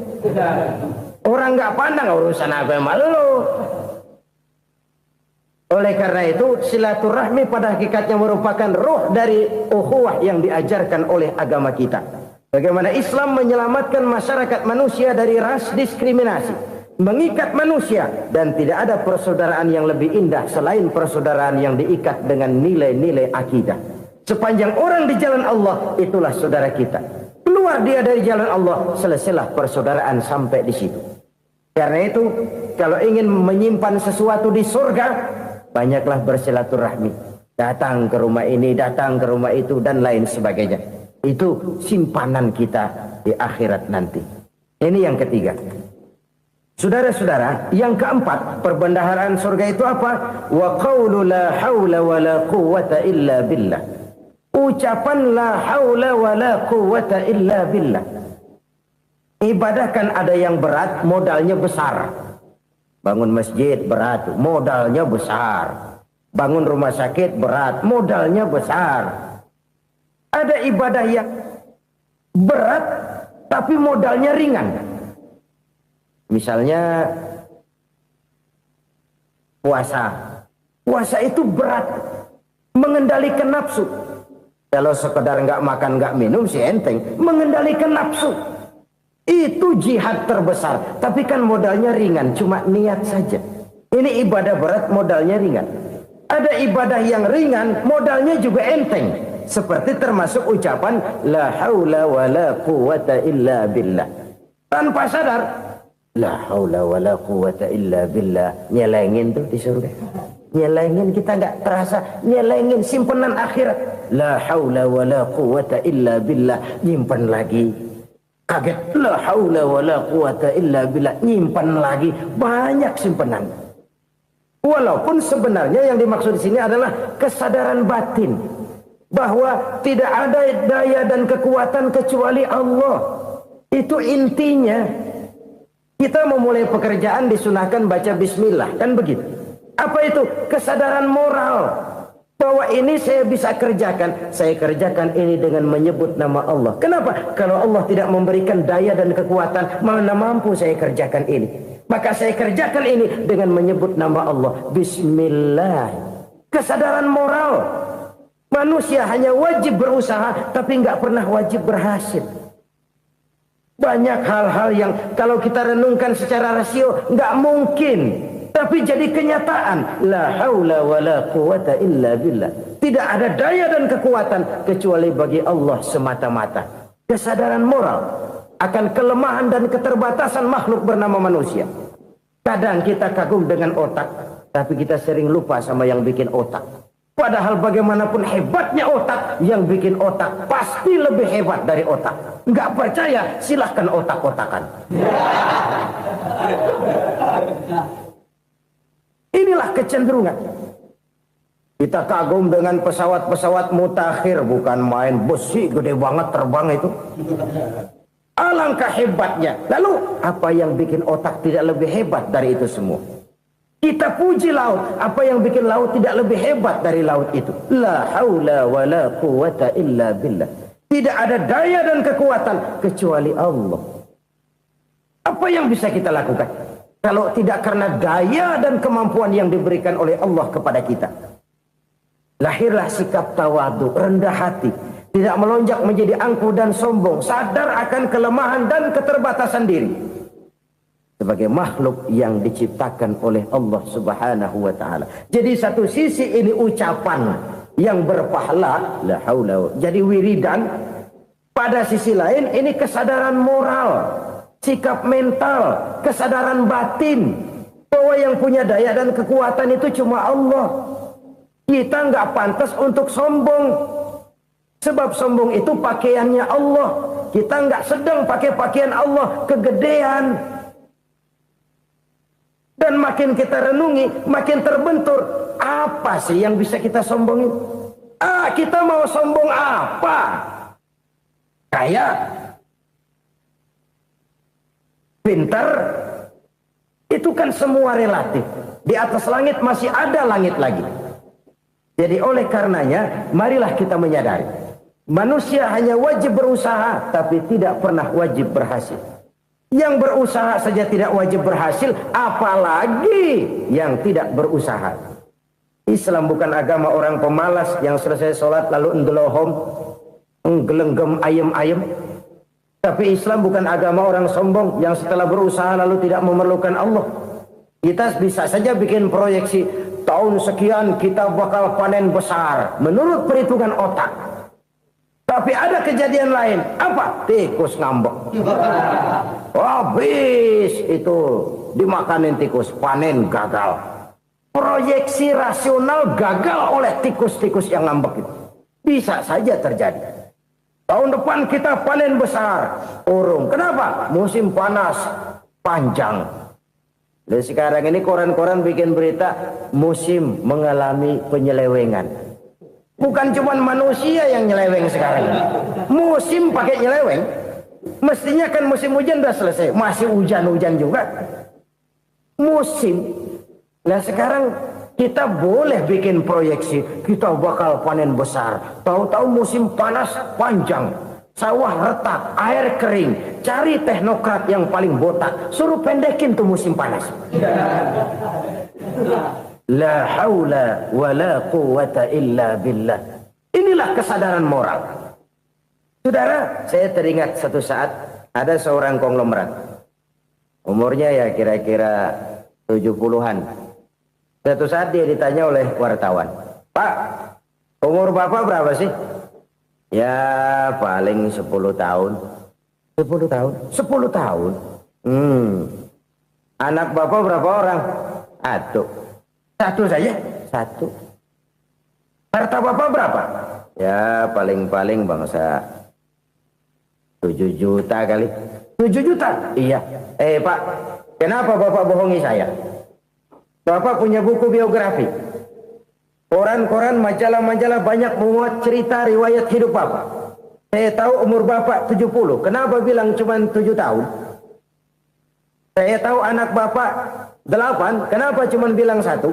Orang nggak pandang urusan apa yang malu. Oleh karena itu silaturahmi pada hakikatnya merupakan roh dari ukhuwah yang diajarkan oleh agama kita. Bagaimana Islam menyelamatkan masyarakat manusia dari ras diskriminasi, mengikat manusia, dan tidak ada persaudaraan yang lebih indah selain persaudaraan yang diikat dengan nilai-nilai akidah. Sepanjang orang di jalan Allah, itulah saudara kita. Keluar dia dari jalan Allah, selesailah persaudaraan sampai di situ. Karena itu, kalau ingin menyimpan sesuatu di surga, banyaklah bersilaturahmi. Datang ke rumah ini, datang ke rumah itu, dan lain sebagainya. Itu simpanan kita di akhirat nanti. Ini yang ketiga. Saudara-saudara, yang keempat, perbendaharaan surga itu apa? Wa qawlu la hawla wa la quwwata illa billah. Ucapan la hawla wa la quwwata illa billah. Ibadah kan ada yang berat, modalnya besar. Bangun masjid berat, modalnya besar. Bangun rumah sakit berat, modalnya besar. Ada ibadah yang berat, tapi modalnya ringan. Misalnya puasa. Puasa itu berat, mengendalikan nafsu. Kalau sekedar nggak makan nggak minum sih enteng, mengendalikan nafsu. Itu jihad terbesar, tapi kan modalnya ringan, cuma niat saja. Ini ibadah berat, modalnya ringan. Ada ibadah yang ringan, modalnya juga enteng. Seperti termasuk ucapan la haula wa la quwwata illa billah. Tanpa sadar, la haula wa la quwwata illa billah. Nyelengin tuh di surga. Nyelengin, kita nggak terasa. Nyelengin simpenan akhirat. La haula wa la quwwata illa billah. Nyimpen lagi. Kaget, la haula wa la quwata illa billah, nyimpan lagi, banyak simpanan. Walaupun sebenarnya yang dimaksud di sini adalah kesadaran batin bahwa tidak ada daya dan kekuatan kecuali Allah. Itu intinya. Kita memulai pekerjaan disunahkan baca bismillah, kan begitu. Apa itu? Kesadaran moral bahwa ini saya bisa kerjakan. Saya kerjakan ini dengan menyebut nama Allah. Kenapa? Kalau Allah tidak memberikan daya dan kekuatan, mana mampu saya kerjakan ini. Maka saya kerjakan ini dengan menyebut nama Allah. Bismillah. Kesadaran moral. Manusia hanya wajib berusaha, tapi nggak pernah wajib berhasil. Banyak hal-hal yang kalau kita renungkan secara rasio nggak mungkin, tapi jadi kenyataan. La haula wa la quwata illa billah. Tidak ada daya dan kekuatan kecuali bagi Allah semata-mata. Kesadaran moral akan kelemahan dan keterbatasan makhluk bernama manusia. Kadang kita kagum dengan otak, tapi kita sering lupa sama yang bikin otak. Padahal bagaimanapun hebatnya otak, yang bikin otak pasti lebih hebat dari otak. Nggak percaya, silahkan otak-otakan. Inilah kecenderungan. Kita kagum dengan pesawat-pesawat mutakhir, bukan main besi gede banget terbang itu. Alangkah hebatnya. Lalu apa yang bikin otak tidak lebih hebat dari itu semua? Kita puji laut. Apa yang bikin laut tidak lebih hebat dari laut itu? La haula wa la quwata illa billah. Tidak ada daya dan kekuatan kecuali Allah. Apa yang bisa kita lakukan kalau tidak karena daya dan kemampuan yang diberikan oleh Allah kepada kita? Lahirlah sikap tawadu, rendah hati, tidak melonjak menjadi angkuh dan sombong, sadar akan kelemahan dan keterbatasan diri. Sebagai makhluk yang diciptakan oleh Allah Subhanahu wa taala. Jadi satu sisi ini ucapan yang berpahala, la haula, jadi wiridan. Pada sisi lain ini kesadaran moral, sikap mental, kesadaran batin bahwa yang punya daya dan kekuatan itu cuma Allah. Kita nggak pantas untuk sombong, sebab sombong itu pakaiannya Allah. Kita nggak sedang pakai pakaian Allah, kegedean. Dan makin kita renungi, makin terbentur. Apa sih yang bisa kita sombongin? Kita mau sombong apa? Kaya? Pintar? Itu kan semua relatif. Di atas langit masih ada langit lagi. Jadi oleh karenanya, marilah kita menyadari. Manusia hanya wajib berusaha, tapi tidak pernah wajib berhasil. Yang berusaha saja tidak wajib berhasil, apalagi yang tidak berusaha. Islam bukan agama orang pemalas yang selesai sholat lalu ngelohom, nggelenggem ayem-ayem. Tapi Islam bukan agama orang sombong yang setelah berusaha lalu tidak memerlukan Allah. Kita bisa saja bikin proyeksi, tahun sekian kita bakal panen besar menurut perhitungan otak. Tapi ada kejadian lain. Apa? Tikus ngambek. Habis itu dimakanin tikus, panen gagal. Proyeksi rasional gagal oleh tikus-tikus yang ngambek itu. Bisa saja terjadi. Tahun depan kita panen besar, urung. Kenapa? Musim panas panjang. Dan sekarang ini koran-koran bikin berita musim mengalami penyelewengan. Bukan cuma manusia yang nyeleweng sekarang. Musim pakai nyeleweng. Mestinya kan musim hujan udah selesai. Masih hujan-hujan juga. Musim. Nah sekarang kita boleh bikin proyeksi. Kita bakal panen besar. Tahu-tahu musim panas panjang. Sawah retak, air kering. Cari teknokrat yang paling botak. Suruh pendekin tuh musim panas. La haula wa la quwata illa billah. Inilah kesadaran moral. Saudara, saya teringat satu saat ada seorang konglomerat. Umurnya ya kira-kira 70-an. Satu saat dia ditanya oleh wartawan, "Pak, umur Bapak berapa sih?" "Ya paling 10 tahun." 10 tahun? 10 tahun? Anak Bapak berapa orang? Satu saja? Satu. Harta Bapak berapa? Ya paling-paling bangsa 7 juta kali. 7 juta? Iya. Pak, kenapa Bapak bohongi saya? Bapak punya buku biografi. Koran-koran, majalah-majalah banyak memuat cerita riwayat hidup Bapak. Saya tahu umur Bapak 70. Kenapa bilang cuma 7 tahun? Saya tahu anak Bapak 8. Kenapa cuma bilang 1?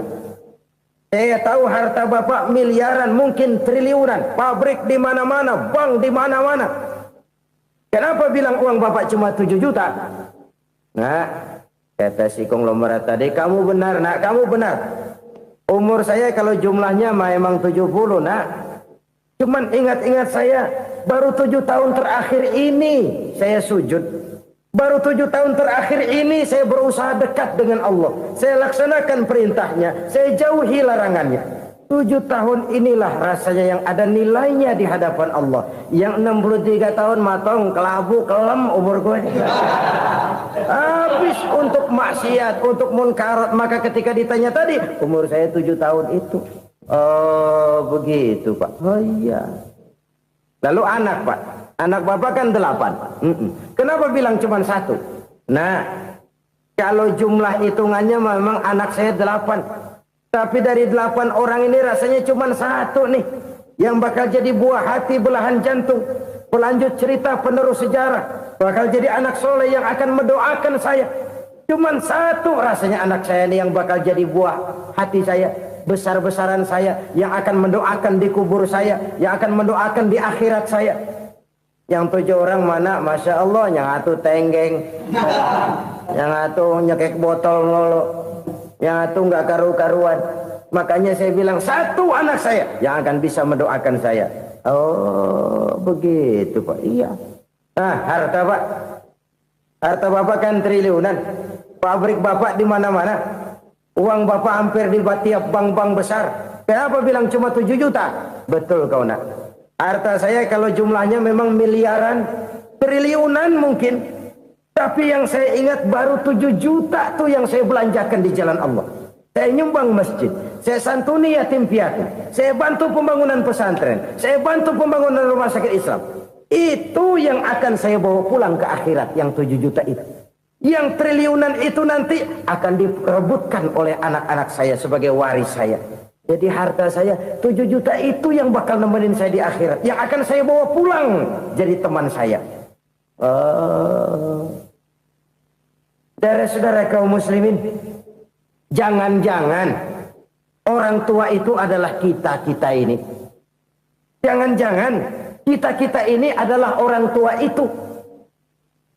Saya tahu harta bapak miliaran, mungkin triliunan, pabrik di mana-mana, bank di mana-mana. Kenapa bilang uang bapak cuma 7 juta? Nah, kata si konglomerat tadi, kamu benar nak, kamu benar. Umur saya kalau jumlahnya memang 70 nak. Cuman ingat-ingat saya, baru 7 tahun terakhir ini saya sujud. Baru 7 tahun terakhir ini saya berusaha dekat dengan Allah. Saya laksanakan perintahnya, saya jauhi larangannya. 7 tahun inilah rasanya yang ada nilainya di hadapan Allah. Yang 63 tahun matong, kelabu, kelem umur gue. Habis untuk maksiat, untuk munkarat. Maka ketika ditanya tadi, umur saya 7 tahun itu. Oh begitu Pak. Oh iya. Lalu anak Pak. Anak bapak kan 8. Kenapa bilang cuma 1? Nah, kalau jumlah hitungannya memang anak saya 8. Tapi dari 8 orang ini rasanya cuma 1 nih. Yang bakal jadi buah hati, belahan jantung. Pelanjut cerita, penerus sejarah. Bakal jadi anak soleh yang akan mendoakan saya. Cuma 1 rasanya anak saya ini yang bakal jadi buah hati saya. Besar-besaran saya. Yang akan mendoakan di kubur saya. Yang akan mendoakan di akhirat saya. Yang 7 orang mana, Masya Allah, yang atu tenggeng, yang atu nyekek botol lolo, yang atu nggak karu-karuan. Makanya saya bilang 1 anak saya yang akan bisa mendoakan saya. Oh begitu Pak. Iya. Nah harta Pak, harta Bapak kan triliunan, pabrik Bapak di mana-mana, uang Bapak hampir di tiap bank-bank besar. Kenapa bilang cuma 7 juta? Betul kau nak. Harta saya kalau jumlahnya memang miliaran, triliunan mungkin. Tapi yang saya ingat baru 7 juta tuh yang saya belanjakan di jalan Allah. Saya nyumbang masjid, saya santuni yatim piatu, saya bantu pembangunan pesantren, saya bantu pembangunan rumah sakit Islam. Itu yang akan saya bawa pulang ke akhirat, yang 7 juta itu. Yang triliunan itu nanti akan diperebutkan oleh anak-anak saya sebagai waris saya. Jadi harta saya 7 juta itu yang bakal nemenin saya di akhirat. Yang akan saya bawa pulang jadi teman saya. Saudara-saudara kaum muslimin, jangan-jangan orang tua itu adalah kita-kita ini. Jangan-jangan kita-kita ini adalah orang tua itu.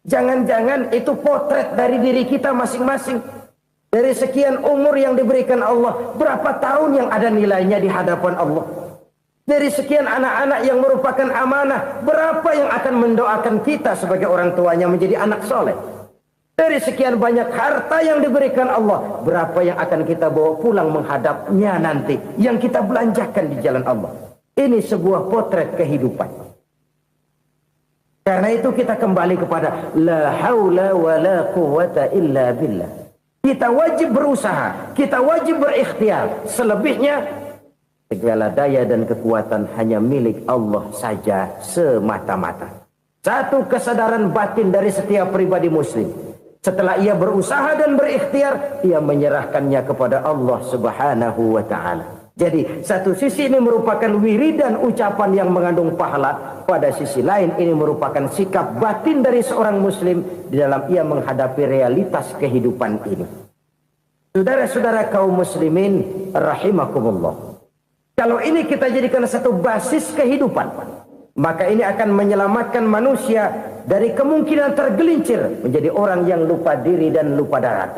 Jangan-jangan itu potret dari diri kita masing-masing. Dari sekian umur yang diberikan Allah, berapa tahun yang ada nilainya di hadapan Allah? Dari sekian anak-anak yang merupakan amanah, berapa yang akan mendoakan kita sebagai orang tuanya menjadi anak soleh? Dari sekian banyak harta yang diberikan Allah, berapa yang akan kita bawa pulang menghadapnya nanti, yang kita belanjakan di jalan Allah? Ini sebuah potret kehidupan. Karena itu kita kembali kepada la haula wa la quwwata illa billah. Kita wajib berusaha, kita wajib berikhtiar. Selebihnya, segala daya dan kekuatan hanya milik Allah saja semata-mata. Satu kesadaran batin dari setiap pribadi muslim. Setelah ia berusaha dan berikhtiar, ia menyerahkannya kepada Allah Subhanahu wa ta'ala. Jadi, satu sisi ini merupakan wiridan ucapan yang mengandung pahala. Pada sisi lain, ini merupakan sikap batin dari seorang muslim di dalam ia menghadapi realitas kehidupan ini. Saudara-saudara kaum muslimin, rahimakumullah. Kalau ini kita jadikan satu basis kehidupan, maka ini akan menyelamatkan manusia dari kemungkinan tergelincir menjadi orang yang lupa diri dan lupa darat.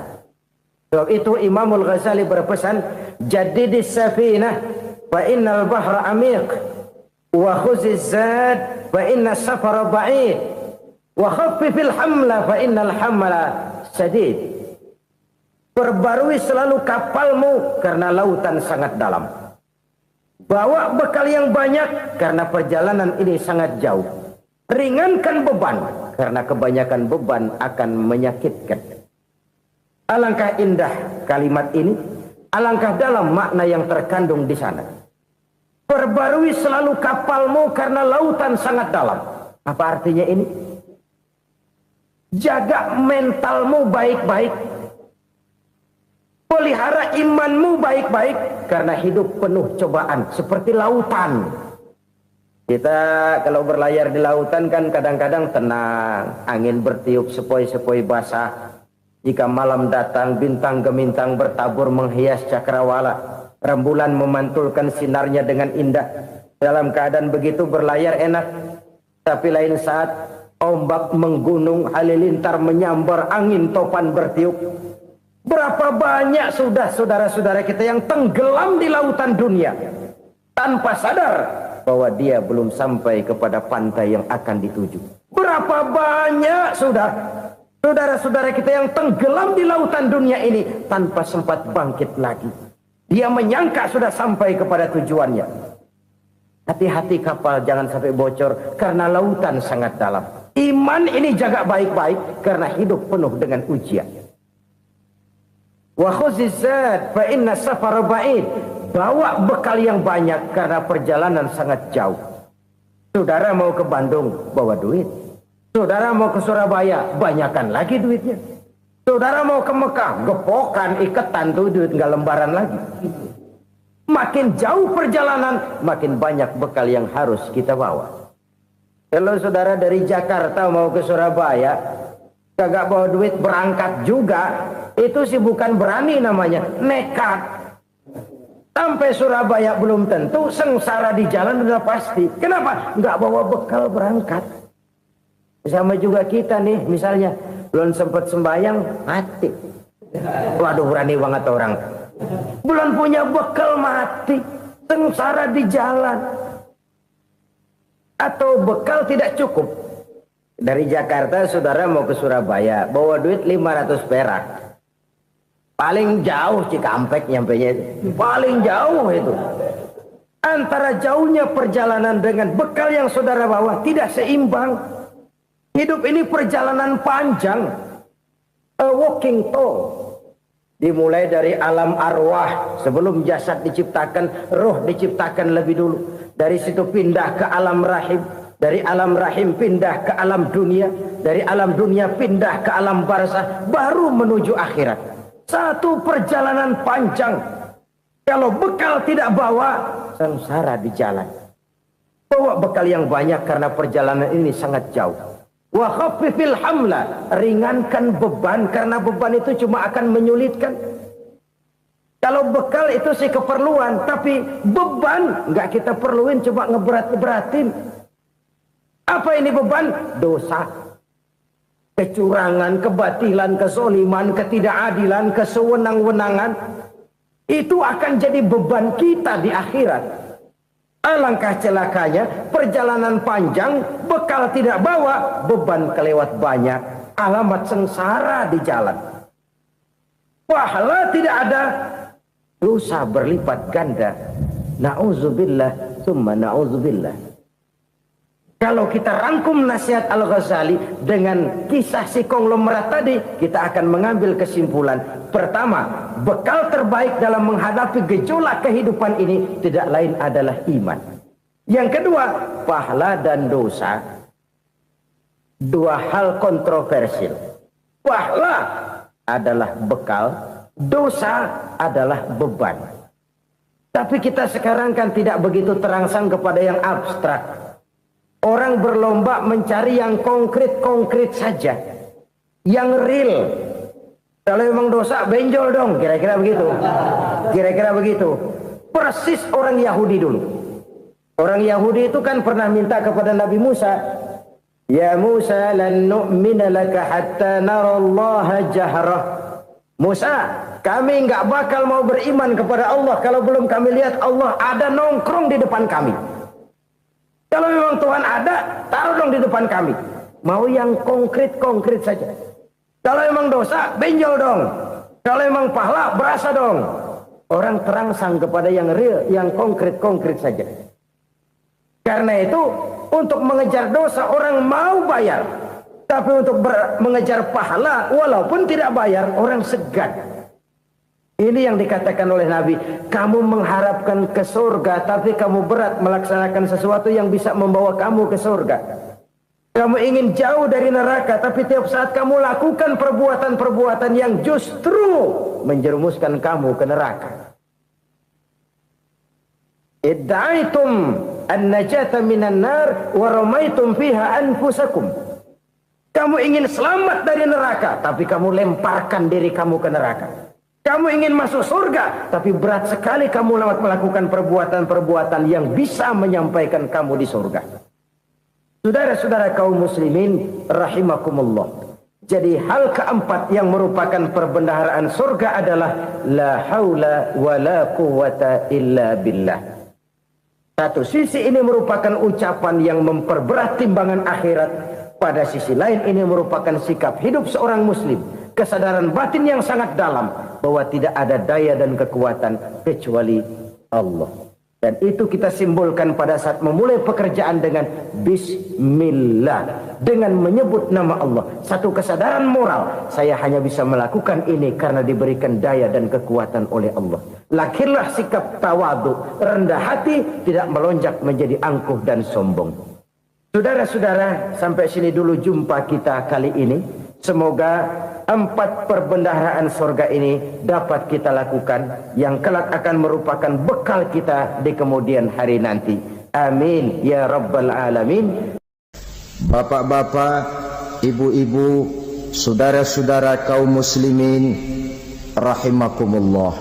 Sebab itu Imamul Ghazali berpesan, jadidis safinah fa innal bahra amiq wa khuziz zad fa inna safara ba'id wa khaffifil hamla fa innal hamla sadid. Perbarui selalu kapalmu karena lautan sangat dalam. Bawa bekal yang banyak karena perjalanan ini sangat jauh. Ringankan beban karena kebanyakan beban akan menyakitkan. Alangkah indah kalimat ini, alangkah dalam makna yang terkandung di sana. Perbarui selalu kapalmu karena lautan sangat dalam. Apa artinya ini? Jaga mentalmu baik-baik. Pelihara imanmu baik-baik karena hidup penuh cobaan seperti lautan. Kita kalau berlayar di lautan kan kadang-kadang tenang, angin bertiup sepoi-sepoi basah. Jika malam datang bintang gemintang bertabur menghias cakrawala. Rembulan memantulkan sinarnya dengan indah. Dalam keadaan begitu berlayar enak. Tapi lain saat ombak menggunung, halilintar menyambar, angin topan bertiup. Berapa banyak sudah saudara-saudara kita yang tenggelam di lautan dunia tanpa sadar bahwa dia belum sampai kepada pantai yang akan dituju. Berapa banyak sudah saudara-saudara kita yang tenggelam di lautan dunia ini tanpa sempat bangkit lagi. Dia menyangka sudah sampai kepada tujuannya. Hati-hati kapal jangan sampai bocor karena lautan sangat dalam. Iman ini jaga baik-baik karena hidup penuh dengan ujian. Wa khuzizat fa inna safara ba'id. Bawa bekal yang banyak karena perjalanan sangat jauh. Saudara mau ke Bandung, bawa duit. Saudara mau ke Surabaya, banyakan lagi duitnya. Saudara mau ke Mekah, gepokan, iketan tuh duit nggak lembaran lagi. Makin jauh perjalanan, makin banyak bekal yang harus kita bawa. Kalau saudara dari Jakarta mau ke Surabaya, kagak bawa duit berangkat juga, itu sih bukan berani namanya, nekat. Sampai Surabaya belum tentu, sengsara di jalan udah pasti. Kenapa? Nggak bawa bekal berangkat. Sama juga kita nih, misalnya belum sempat sembahyang, mati. Waduh, berani banget orang. Belum punya bekal, mati. Sengsara di jalan. Atau bekal tidak cukup. Dari Jakarta saudara mau ke Surabaya, bawa duit 500 perak. Paling jauh Cikampek nyampenya itu. Paling jauh itu. Antara jauhnya perjalanan dengan bekal yang saudara bawa tidak seimbang. Hidup ini perjalanan panjang. A walking tour. Dimulai dari alam arwah. Sebelum jasad diciptakan, roh diciptakan lebih dulu. Dari situ pindah ke alam rahim. Dari alam rahim pindah ke alam dunia. Dari alam dunia pindah ke alam barzah. Baru menuju akhirat. Satu perjalanan panjang. Kalau bekal tidak bawa, sengsara di jalan. Bawa bekal yang banyak karena perjalanan ini sangat jauh. Wa khaffifil hamla, ringankan beban karena beban itu cuma akan menyulitkan. Kalau bekal itu sih keperluan, tapi beban nggak kita perluin, coba ngeberat-beratin. Apa ini beban? Dosa, kecurangan, kebatilan, kezoliman, ketidakadilan, kesewenang-wenangan. Itu akan jadi beban kita di akhirat. Alangkah celakanya, perjalanan panjang, bekal tidak bawa, beban kelewat banyak, alamat sengsara di jalan. Pahala tidak ada, dosa berlipat ganda. Na'udzubillah, summa na'udzubillah. Kalau kita rangkum nasihat Al-Ghazali dengan kisah si konglomerat tadi, kita akan mengambil kesimpulan. Pertama, bekal terbaik dalam menghadapi gejolak kehidupan ini tidak lain adalah iman. Yang kedua, pahala dan dosa. Dua hal kontroversial. Pahala adalah bekal, dosa adalah beban. Tapi kita sekarang kan tidak begitu terangsang kepada yang abstrak. Orang berlomba mencari yang konkret-konkret saja. Yang real. Kalau memang dosa, benjol dong. Kira-kira begitu. Kira-kira begitu. Persis orang Yahudi dulu. Orang Yahudi itu kan pernah minta kepada Nabi Musa. Ya Musa, lan nu'mina laka hatta narallaha jahrah. Musa, kami nggak bakal mau beriman kepada Allah kalau belum kami lihat Allah ada nongkrong di depan kami. Kalau memang Tuhan ada, taruh dong di depan kami. Mau yang konkret-konkret saja. Kalau memang dosa, benjol dong. Kalau memang pahala, berasa dong. Orang terangsang kepada yang real, yang konkret-konkret saja. Karena itu, untuk mengejar dosa, orang mau bayar. Tapi untuk mengejar pahala, walaupun tidak bayar, orang segan. Ini yang dikatakan oleh Nabi, kamu mengharapkan ke surga, tapi kamu berat melaksanakan sesuatu yang bisa membawa kamu ke surga. Kamu ingin jauh dari neraka, tapi tiap saat kamu lakukan perbuatan-perbuatan yang justru menjerumuskan kamu ke neraka. Idda'aitum an-najata minan nar wa ramaitum fiha anfusakum. Kamu ingin selamat dari neraka, tapi kamu lemparkan diri kamu ke neraka. Kamu ingin masuk surga, tapi berat sekali kamu melakukan perbuatan-perbuatan yang bisa menyampaikan kamu di surga. Saudara-saudara kaum muslimin rahimakumullah. Jadi hal keempat yang merupakan perbendaharaan surga adalah la haula wa la quwwata illa billah. Satu sisi ini merupakan ucapan yang memperberat timbangan akhirat. Pada sisi lain ini merupakan sikap hidup seorang muslim. Kesadaran batin yang sangat dalam bahwa tidak ada daya dan kekuatan kecuali Allah. Dan itu kita simbolkan pada saat memulai pekerjaan dengan bismillah, dengan menyebut nama Allah. Satu kesadaran moral, saya hanya bisa melakukan ini karena diberikan daya dan kekuatan oleh Allah. Lahirlah sikap tawadu, rendah hati, tidak melonjak menjadi angkuh dan sombong. Saudara-saudara, sampai sini dulu jumpa kita kali ini. Semoga 4 perbendaharaan surga ini dapat kita lakukan, yang kelak akan merupakan bekal kita di kemudian hari nanti. Amin ya rabbal alamin. Bapak-bapak, ibu-ibu, saudara-saudara kaum muslimin rahimakumullah.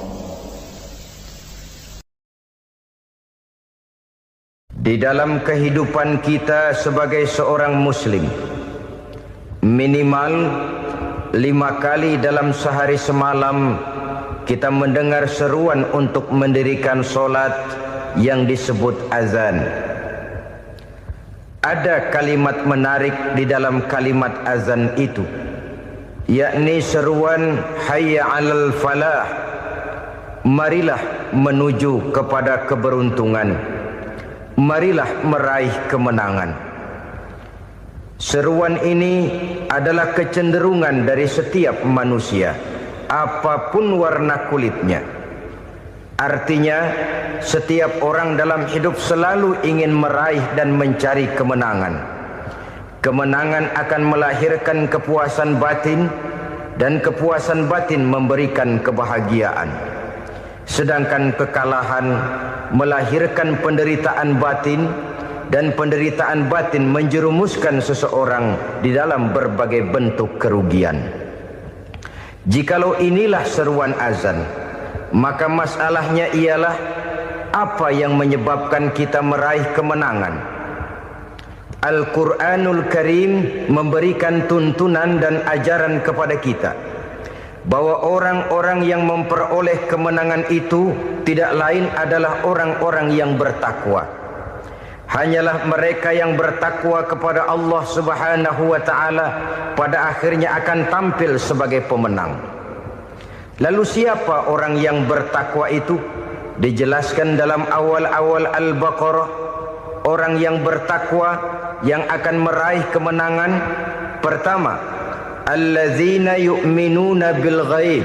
Di dalam kehidupan kita sebagai seorang muslim, minimal 5 kali dalam sehari semalam kita mendengar seruan untuk mendirikan solat yang disebut azan. Ada kalimat menarik di dalam kalimat azan itu, yakni seruan hayya 'alal falah, marilah menuju kepada keberuntungan, marilah meraih kemenangan. Seruan ini adalah kecenderungan dari setiap manusia, apapun warna kulitnya. Artinya, setiap orang dalam hidup selalu ingin meraih dan mencari kemenangan. Kemenangan akan melahirkan kepuasan batin, dan kepuasan batin memberikan kebahagiaan. Sedangkan kekalahan melahirkan penderitaan batin, dan penderitaan batin menjerumuskan seseorang di dalam berbagai bentuk kerugian. Jikalau inilah seruan azan, maka masalahnya ialah apa yang menyebabkan kita meraih kemenangan. Al-Quranul Karim memberikan tuntunan dan ajaran kepada kita bahwa orang-orang yang memperoleh kemenangan itu tidak lain adalah orang-orang yang bertakwa. Hanyalah mereka yang bertakwa kepada Allah Subhanahu wa ta'ala pada akhirnya akan tampil sebagai pemenang. Lalu siapa orang yang bertakwa itu? Dijelaskan dalam awal-awal Al-Baqarah, orang yang bertakwa yang akan meraih kemenangan. Pertama, allazina yu'minuna bil ghaib,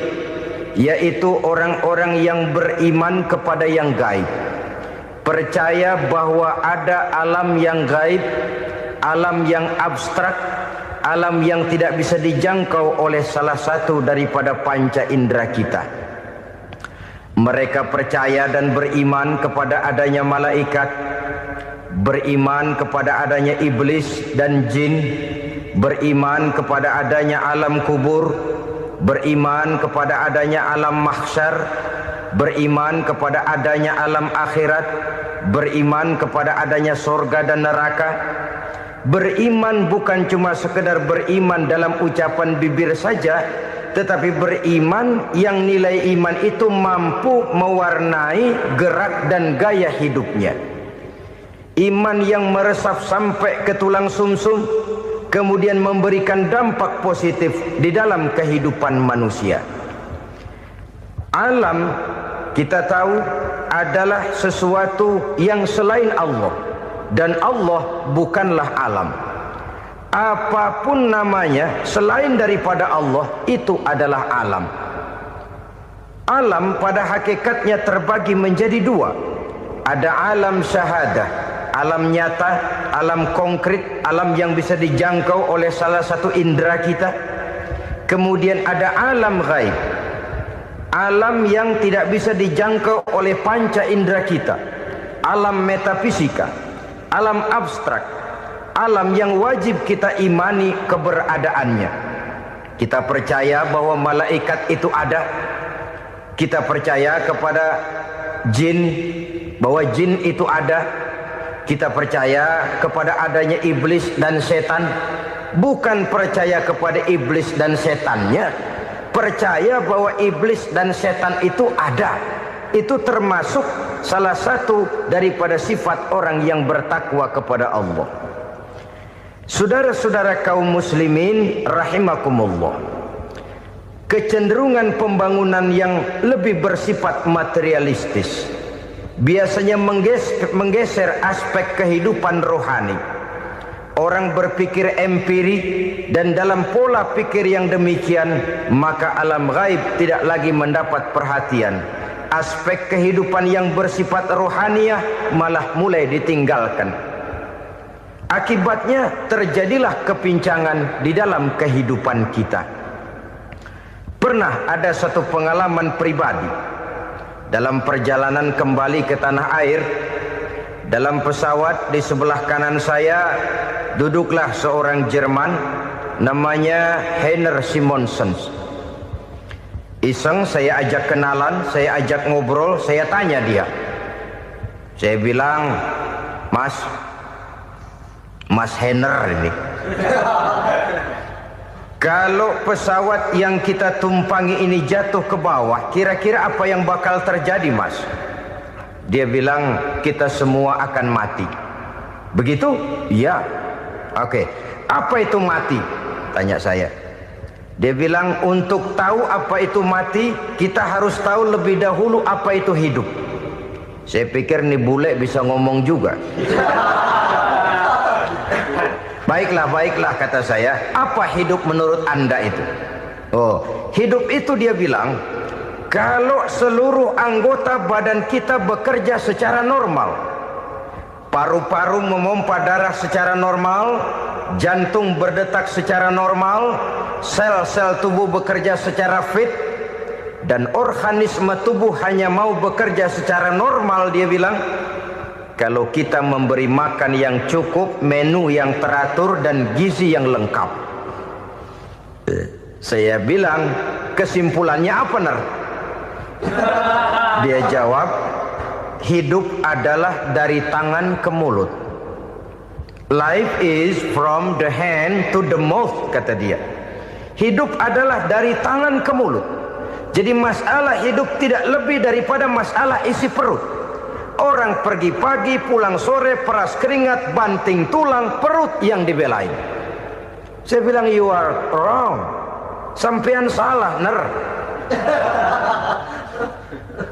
yaitu orang-orang yang beriman kepada yang gaib. Percaya bahwa ada alam yang gaib, alam yang abstrak, alam yang tidak bisa dijangkau oleh salah satu daripada panca indera kita. Mereka percaya dan beriman kepada adanya malaikat, beriman kepada adanya iblis dan jin, beriman kepada adanya alam kubur, beriman kepada adanya alam mahsyar, beriman kepada adanya alam akhirat, beriman kepada adanya surga dan neraka. Beriman bukan cuma sekedar beriman dalam ucapan bibir saja, tetapi beriman yang nilai iman itu mampu mewarnai gerak dan gaya hidupnya. Iman yang meresap sampai ke tulang sumsum, kemudian memberikan dampak positif di dalam kehidupan manusia. Alam, kita tahu, adalah sesuatu yang selain Allah, dan Allah bukanlah alam. Apapun namanya selain daripada Allah, itu adalah alam. Alam pada hakikatnya terbagi menjadi 2. Ada alam syahadah, alam nyata, alam konkret, alam yang bisa dijangkau oleh salah satu indera kita. Kemudian ada alam ghaib, alam yang tidak bisa dijangkau oleh panca indera kita, alam metafisika, alam abstrak, alam yang wajib kita imani keberadaannya. Kita percaya bahwa malaikat itu ada, Kita percaya kepada jin, bahwa jin itu ada. Kita percaya kepada adanya iblis dan setan. Bukan percaya kepada iblis dan setannya, percaya bahwa iblis dan setan itu ada. Itu termasuk salah satu daripada sifat orang yang bertakwa kepada Allah. Saudara-saudara kaum muslimin rahimakumullah, kecenderungan pembangunan yang lebih bersifat materialistis biasanya menggeser aspek kehidupan rohani. Orang berpikir empiri, dan dalam pola pikir yang demikian maka alam gaib tidak lagi mendapat perhatian. Aspek kehidupan yang bersifat rohaniah malah mulai ditinggalkan. Akibatnya terjadilah kepincangan di dalam kehidupan kita. Pernah ada satu pengalaman pribadi dalam perjalanan kembali ke tanah air. Dalam pesawat di sebelah kanan saya duduklah seorang Jerman namanya Heiner Simonsen. Iseng saya ajak kenalan, saya ajak ngobrol, saya tanya dia. Saya bilang, Mas Heiner ini, kalau pesawat yang kita tumpangi ini jatuh ke bawah, kira-kira apa yang bakal terjadi, Mas? Dia bilang, kita semua akan mati. Begitu? Iya. Oke. Apa itu mati? Tanya saya. Dia bilang, untuk tahu apa itu mati, kita harus tahu lebih dahulu apa itu hidup. Saya pikir nih bule bisa ngomong juga. Baiklah kata saya. Apa hidup menurut Anda itu? Oh, hidup itu dia bilang, kalau seluruh anggota badan kita bekerja secara normal, paru-paru memompa darah secara normal, jantung berdetak secara normal, sel-sel tubuh bekerja secara fit, dan organisme tubuh hanya mau bekerja secara normal, dia bilang, kalau kita memberi makan yang cukup, menu yang teratur, dan gizi yang lengkap. Saya bilang, kesimpulannya apa, Ner? Dia jawab, hidup adalah dari tangan ke mulut. Life is from the hand to the mouth, kata dia. Hidup adalah dari tangan ke mulut. Jadi masalah hidup tidak lebih daripada masalah isi perut. Orang pergi pagi, pulang sore, peras keringat, banting tulang, perut yang dibelain. Saya bilang, you are wrong. Sampean salah, Ner.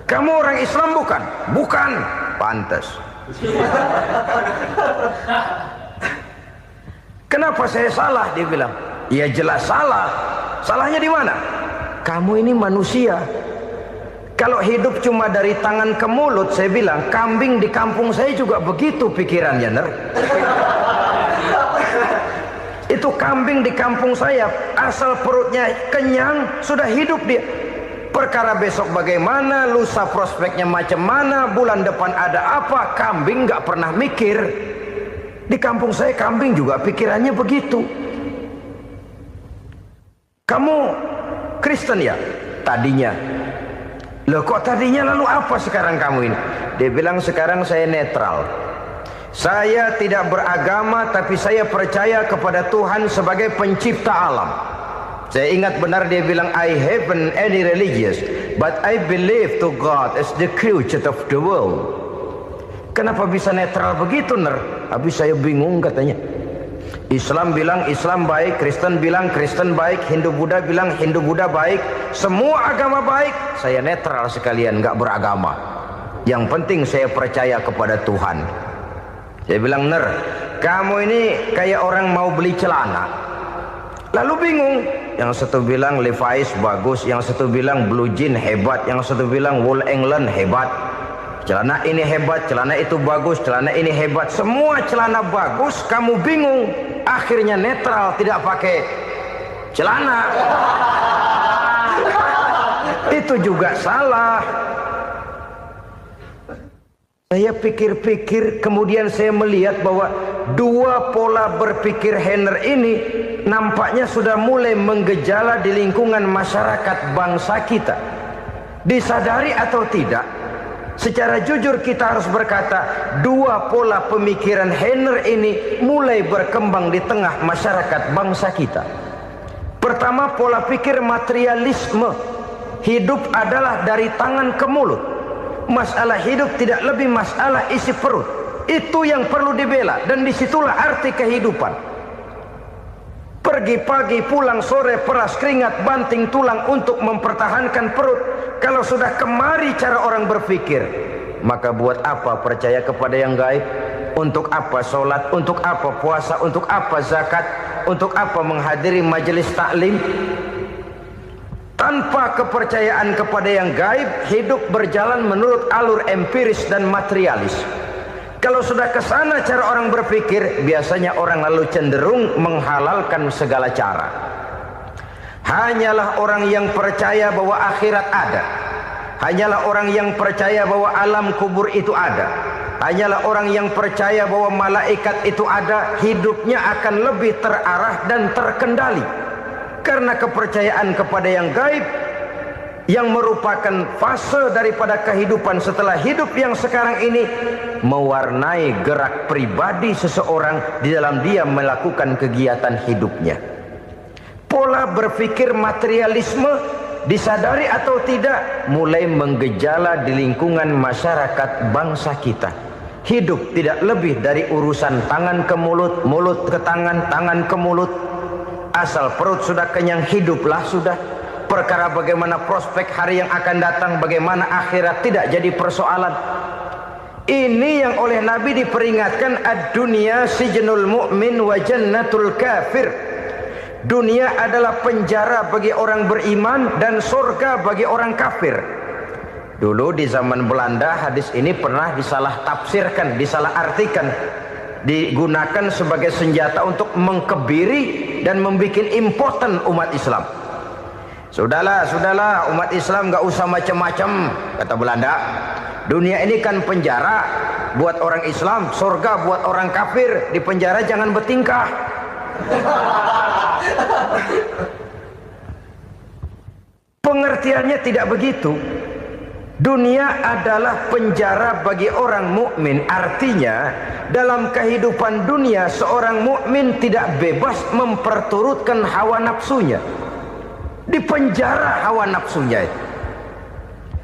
Kamu orang Islam bukan? Bukan. Pantas. Kenapa saya salah? Dia bilang, ya jelas salah. Salahnya di mana? Kamu ini manusia. Kalau hidup cuma dari tangan ke mulut, saya bilang, kambing di kampung saya juga begitu pikirannya, Ner. Itu kambing di kampung saya, asal perutnya kenyang, sudah hidup dia. Perkara besok bagaimana, lusa prospeknya macam mana, bulan depan ada apa, kambing nggak pernah mikir. Di kampung saya kambing juga pikirannya begitu. Kamu Kristen ya? Tadinya. Loh kok tadinya, lalu apa sekarang kamu ini? Dia bilang, sekarang saya netral. Saya tidak beragama, tapi saya percaya kepada Tuhan sebagai pencipta alam. Saya ingat benar dia bilang, I haven't any religious, but I believe to God as the creator of the world. Kenapa bisa netral begitu, Ner? Habis saya bingung katanya. Islam bilang Islam baik, Kristen bilang Kristen baik, Hindu Buddha bilang Hindu Buddha baik, semua agama baik. Saya netral sekalian, nggak beragama. Yang penting saya percaya kepada Tuhan. Saya bilang, Ner, kamu ini kayak orang mau beli celana. Lalu bingung. Yang satu bilang Levi's bagus, yang satu bilang Blue Jean hebat, yang satu bilang Wool England hebat. Celana ini hebat, celana itu bagus, celana ini hebat. Semua celana bagus, kamu bingung. Akhirnya netral, tidak pakai celana. Itu juga salah. Saya pikir-pikir, kemudian saya melihat bahwa dua pola berpikir Heiner ini nampaknya sudah mulai menggejala di lingkungan masyarakat bangsa kita. Disadari atau tidak, secara jujur kita harus berkata, dua pola pemikiran Heiner ini mulai berkembang di tengah masyarakat bangsa kita. Pertama, pola pikir materialisme. Hidup adalah dari tangan ke mulut. Masalah hidup tidak lebih masalah isi perut. Itu yang perlu dibela, dan disitulah arti kehidupan. Pergi pagi, pulang sore, peras keringat, banting tulang untuk mempertahankan perut. Kalau sudah kemari cara orang berpikir, maka buat apa percaya kepada yang gaib? Untuk apa sholat? Untuk apa puasa? Untuk apa zakat? Untuk apa menghadiri majelis taklim? Tanpa kepercayaan kepada yang gaib, hidup berjalan menurut alur empiris dan materialis. Kalau sudah ke sana cara orang berpikir, biasanya orang lalu cenderung menghalalkan segala cara. Hanyalah orang yang percaya bahwa akhirat ada. Hanyalah orang yang percaya bahwa alam kubur itu ada. Hanyalah orang yang percaya bahwa malaikat itu ada, hidupnya akan lebih terarah dan terkendali. Karena kepercayaan kepada yang gaib, yang merupakan fase daripada kehidupan setelah hidup yang sekarang ini, mewarnai gerak pribadi seseorang di dalam dia melakukan kegiatan hidupnya. Pola berpikir materialisme, disadari atau tidak, mulai menggejala di lingkungan masyarakat bangsa kita. Hidup tidak lebih dari urusan tangan ke mulut, mulut ke tangan, tangan ke mulut. Asal perut sudah kenyang, hiduplah sudah. Perkara bagaimana prospek hari yang akan datang, bagaimana akhirat, tidak jadi persoalan. Ini yang oleh Nabi diperingatkan, ad-dunya sijnul mu'min wa jannatul kafir. Dunia adalah penjara bagi orang beriman dan surga bagi orang kafir. Dulu di zaman Belanda hadis ini pernah disalah tafsirkan, disalah artikan, digunakan sebagai senjata untuk mengkebiri dan membuat impoten umat Islam. Sudahlah umat Islam gak usah macam-macam, kata Belanda. Dunia ini kan penjara buat orang Islam, surga buat orang kafir. Di penjara jangan bertingkah. Pengertiannya tidak begitu. Dunia adalah penjara bagi orang mukmin. Artinya dalam kehidupan dunia seorang mukmin tidak bebas memperturutkan hawa nafsunya. Di penjara hawa nafsunya itu.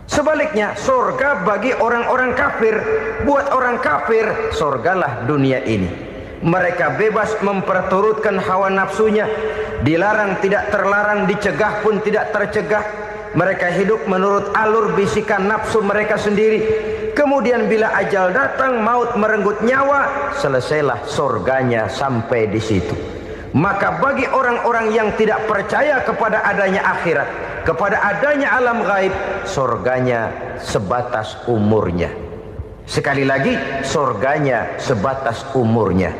Sebaliknya, surga bagi orang-orang kafir. Buat orang kafir, surgalah dunia ini. Mereka bebas memperturutkan hawa nafsunya. Dilarang tidak terlarang, dicegah pun tidak tercegah. Mereka hidup menurut alur bisikan nafsu mereka sendiri. Kemudian bila ajal datang, maut merenggut nyawa, selesailah surganya sampai di situ. Maka bagi orang-orang yang tidak percaya kepada adanya akhirat, kepada adanya alam gaib, surganya sebatas umurnya. Sekali lagi, surganya sebatas umurnya.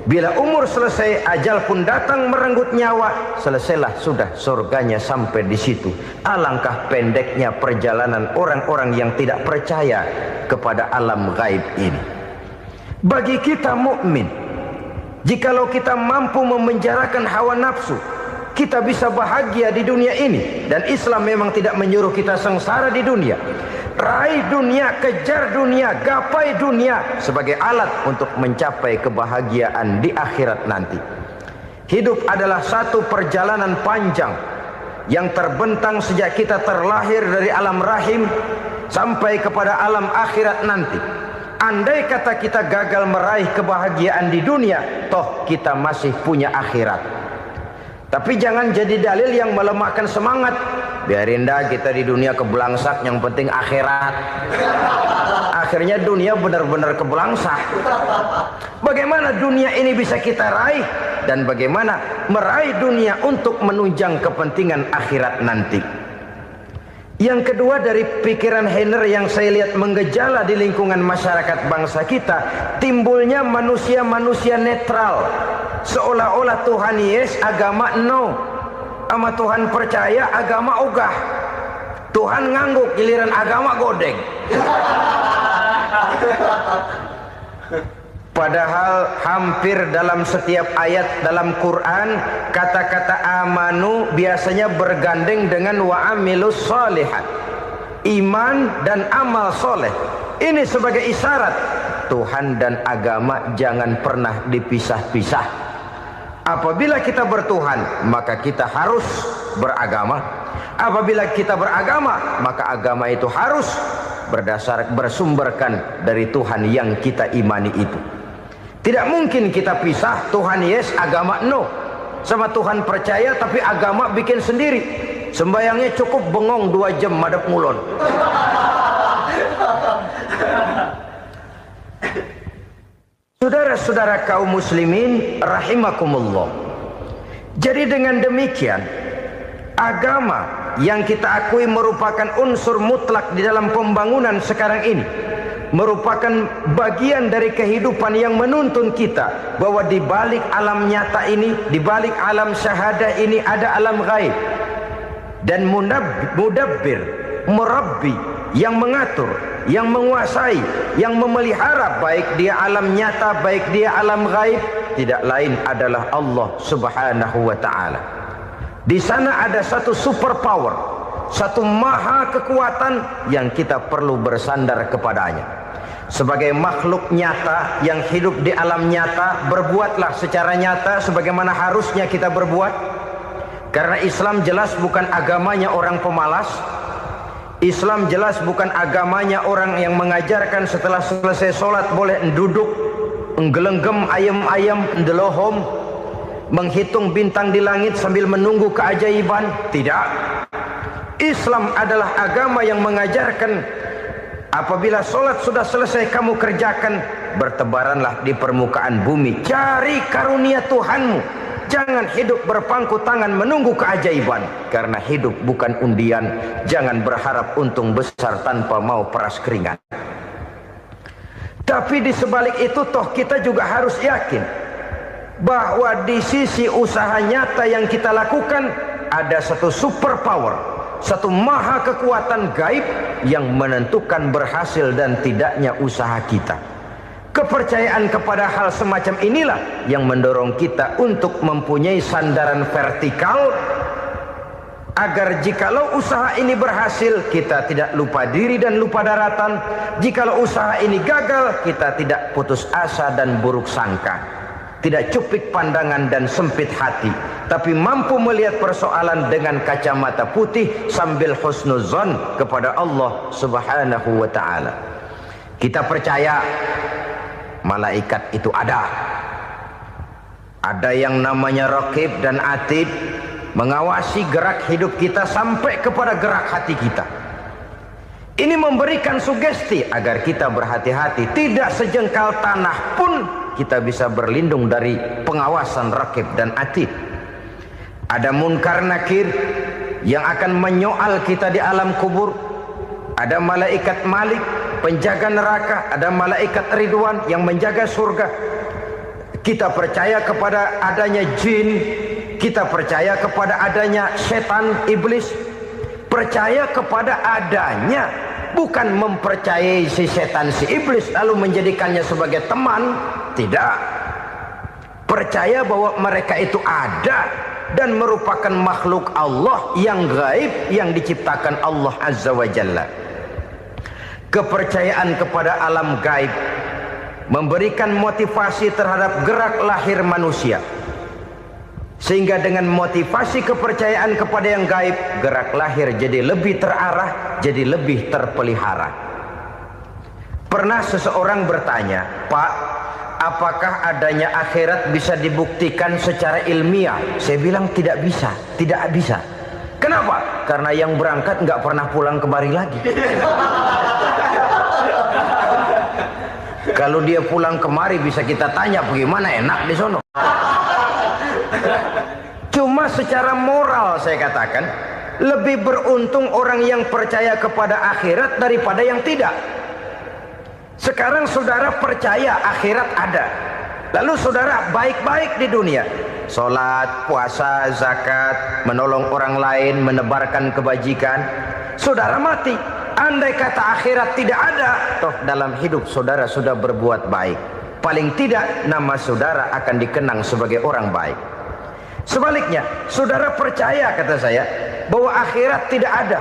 Bila umur selesai, ajal pun datang merenggut nyawa, selesailah sudah surganya sampai di situ. Alangkah pendeknya perjalanan orang-orang yang tidak percaya kepada alam gaib ini. Bagi kita mukmin, jikalau kita mampu memenjarakan hawa nafsu, kita bisa bahagia di dunia ini. Dan Islam memang tidak menyuruh kita sengsara di dunia. Raih dunia, kejar dunia, gapai dunia sebagai alat untuk mencapai kebahagiaan di akhirat nanti. Hidup adalah satu perjalanan panjang yang terbentang sejak kita terlahir dari alam rahim sampai kepada alam akhirat nanti. Andai kata kita gagal meraih kebahagiaan di dunia, toh kita masih punya akhirat. Tapi jangan jadi dalil yang melemahkan semangat. Biarin dah kita di dunia kebelangsak, yang penting akhirat. Akhirnya dunia benar-benar kebelangsak. Bagaimana dunia ini bisa kita raih, dan bagaimana meraih dunia untuk menunjang kepentingan akhirat nanti. Yang kedua, dari pikiran Heiner yang saya lihat menggejala di lingkungan masyarakat bangsa kita, timbulnya manusia-manusia netral. Seolah-olah Tuhan yes, agama no. Sama Tuhan percaya, agama ogah. Tuhan ngangguk, giliran agama godeng. Padahal hampir dalam setiap ayat dalam Quran, kata-kata amanu biasanya bergandeng dengan wa amilus shalihat. iman dan amal soleh. Ini sebagai isyarat Tuhan dan agama jangan pernah dipisah-pisah. Apabila kita bertuhan, maka kita harus beragama. Apabila kita beragama, maka agama itu harus bersumberkan dari Tuhan yang kita imani itu. Tidak mungkin kita pisah, Tuhan yes, agama no. Sama Tuhan percaya tapi agama bikin sendiri. Sembayangnya cukup bengong 2 jam madep ngulon. Saudara-saudara kaum muslimin rahimakumullah. Jadi dengan demikian, agama yang kita akui merupakan unsur mutlak di dalam pembangunan sekarang ini, merupakan bagian dari kehidupan yang menuntun kita bahwa di balik alam nyata ini, di balik alam syahadah ini ada alam gaib. Dan mudabbir, murabbi, yang mengatur, yang menguasai, yang memelihara baik dia alam nyata, baik dia alam gaib, tidak lain adalah Allah Subhanahu wa ta'ala. Di sana ada satu super power, satu maha kekuatan yang kita perlu bersandar kepadanya. Sebagai makhluk nyata yang hidup di alam nyata, berbuatlah secara nyata sebagaimana harusnya kita berbuat. Karena Islam jelas bukan agamanya orang pemalas. Islam jelas bukan agamanya orang yang mengajarkan setelah selesai sholat boleh duduk, nggelenggem ayam-ayam, ndelohom, menghitung bintang di langit sambil menunggu keajaiban. Tidak. Islam adalah agama yang mengajarkan apabila sholat sudah selesai kamu kerjakan, bertebaranlah di permukaan bumi, cari karunia Tuhanmu. Jangan hidup berpangku tangan menunggu keajaiban. Karena hidup bukan undian. Jangan berharap untung besar tanpa mau peras keringat. Tapi di sebalik itu toh kita juga harus yakin bahwa di sisi usaha nyata yang kita lakukan ada satu super power, satu maha kekuatan gaib yang menentukan berhasil dan tidaknya usaha kita. Kepercayaan kepada hal semacam inilah yang mendorong kita untuk mempunyai sandaran vertikal, agar jikalau usaha ini berhasil kita tidak lupa diri dan lupa daratan. Jikalau usaha ini gagal kita tidak putus asa dan buruk sangka, tidak cupik pandangan dan sempit hati, tapi mampu melihat persoalan dengan kacamata putih sambil husnuzon kepada Allah Subhanahu wa ta'ala. Kita percaya malaikat itu ada. Ada yang namanya raqib dan atid, mengawasi gerak hidup kita sampai kepada gerak hati kita. Ini memberikan sugesti agar kita berhati-hati. Tidak sejengkal tanah pun kita bisa berlindung dari pengawasan raqib dan atid. Ada munkar nakir yang akan menyoal kita di alam kubur. Ada malaikat Malik, penjaga neraka. Ada malaikat Ridwan yang menjaga surga. Kita percaya kepada adanya jin, kita percaya kepada adanya setan, iblis. Percaya kepada adanya, bukan mempercayai si setan, si iblis lalu menjadikannya sebagai teman. Tidak. Percaya bahwa mereka itu ada dan merupakan makhluk Allah yang gaib, yang diciptakan Allah Azza wa Jalla. Kepercayaan kepada alam gaib memberikan motivasi terhadap gerak lahir manusia, sehingga dengan motivasi kepercayaan kepada yang gaib, gerak lahir jadi lebih terarah, jadi lebih terpelihara. Pernah seseorang bertanya, "Pak, apakah adanya akhirat bisa dibuktikan secara ilmiah?" Saya bilang tidak bisa, tidak bisa. Kenapa? Karena yang berangkat nggak pernah pulang kemari lagi. Kalau dia pulang kemari bisa kita tanya bagaimana enak di sono. Cuma secara moral saya katakan, lebih beruntung orang yang percaya kepada akhirat daripada yang tidak. Sekarang saudara percaya akhirat ada, lalu saudara baik-baik di dunia, sholat, puasa, zakat, menolong orang lain, menebarkan kebajikan. Saudara mati, andai kata akhirat tidak ada, toh dalam hidup saudara sudah berbuat baik. Paling tidak nama saudara akan dikenang sebagai orang baik. Sebaliknya, saudara percaya, kata saya, bahwa akhirat tidak ada,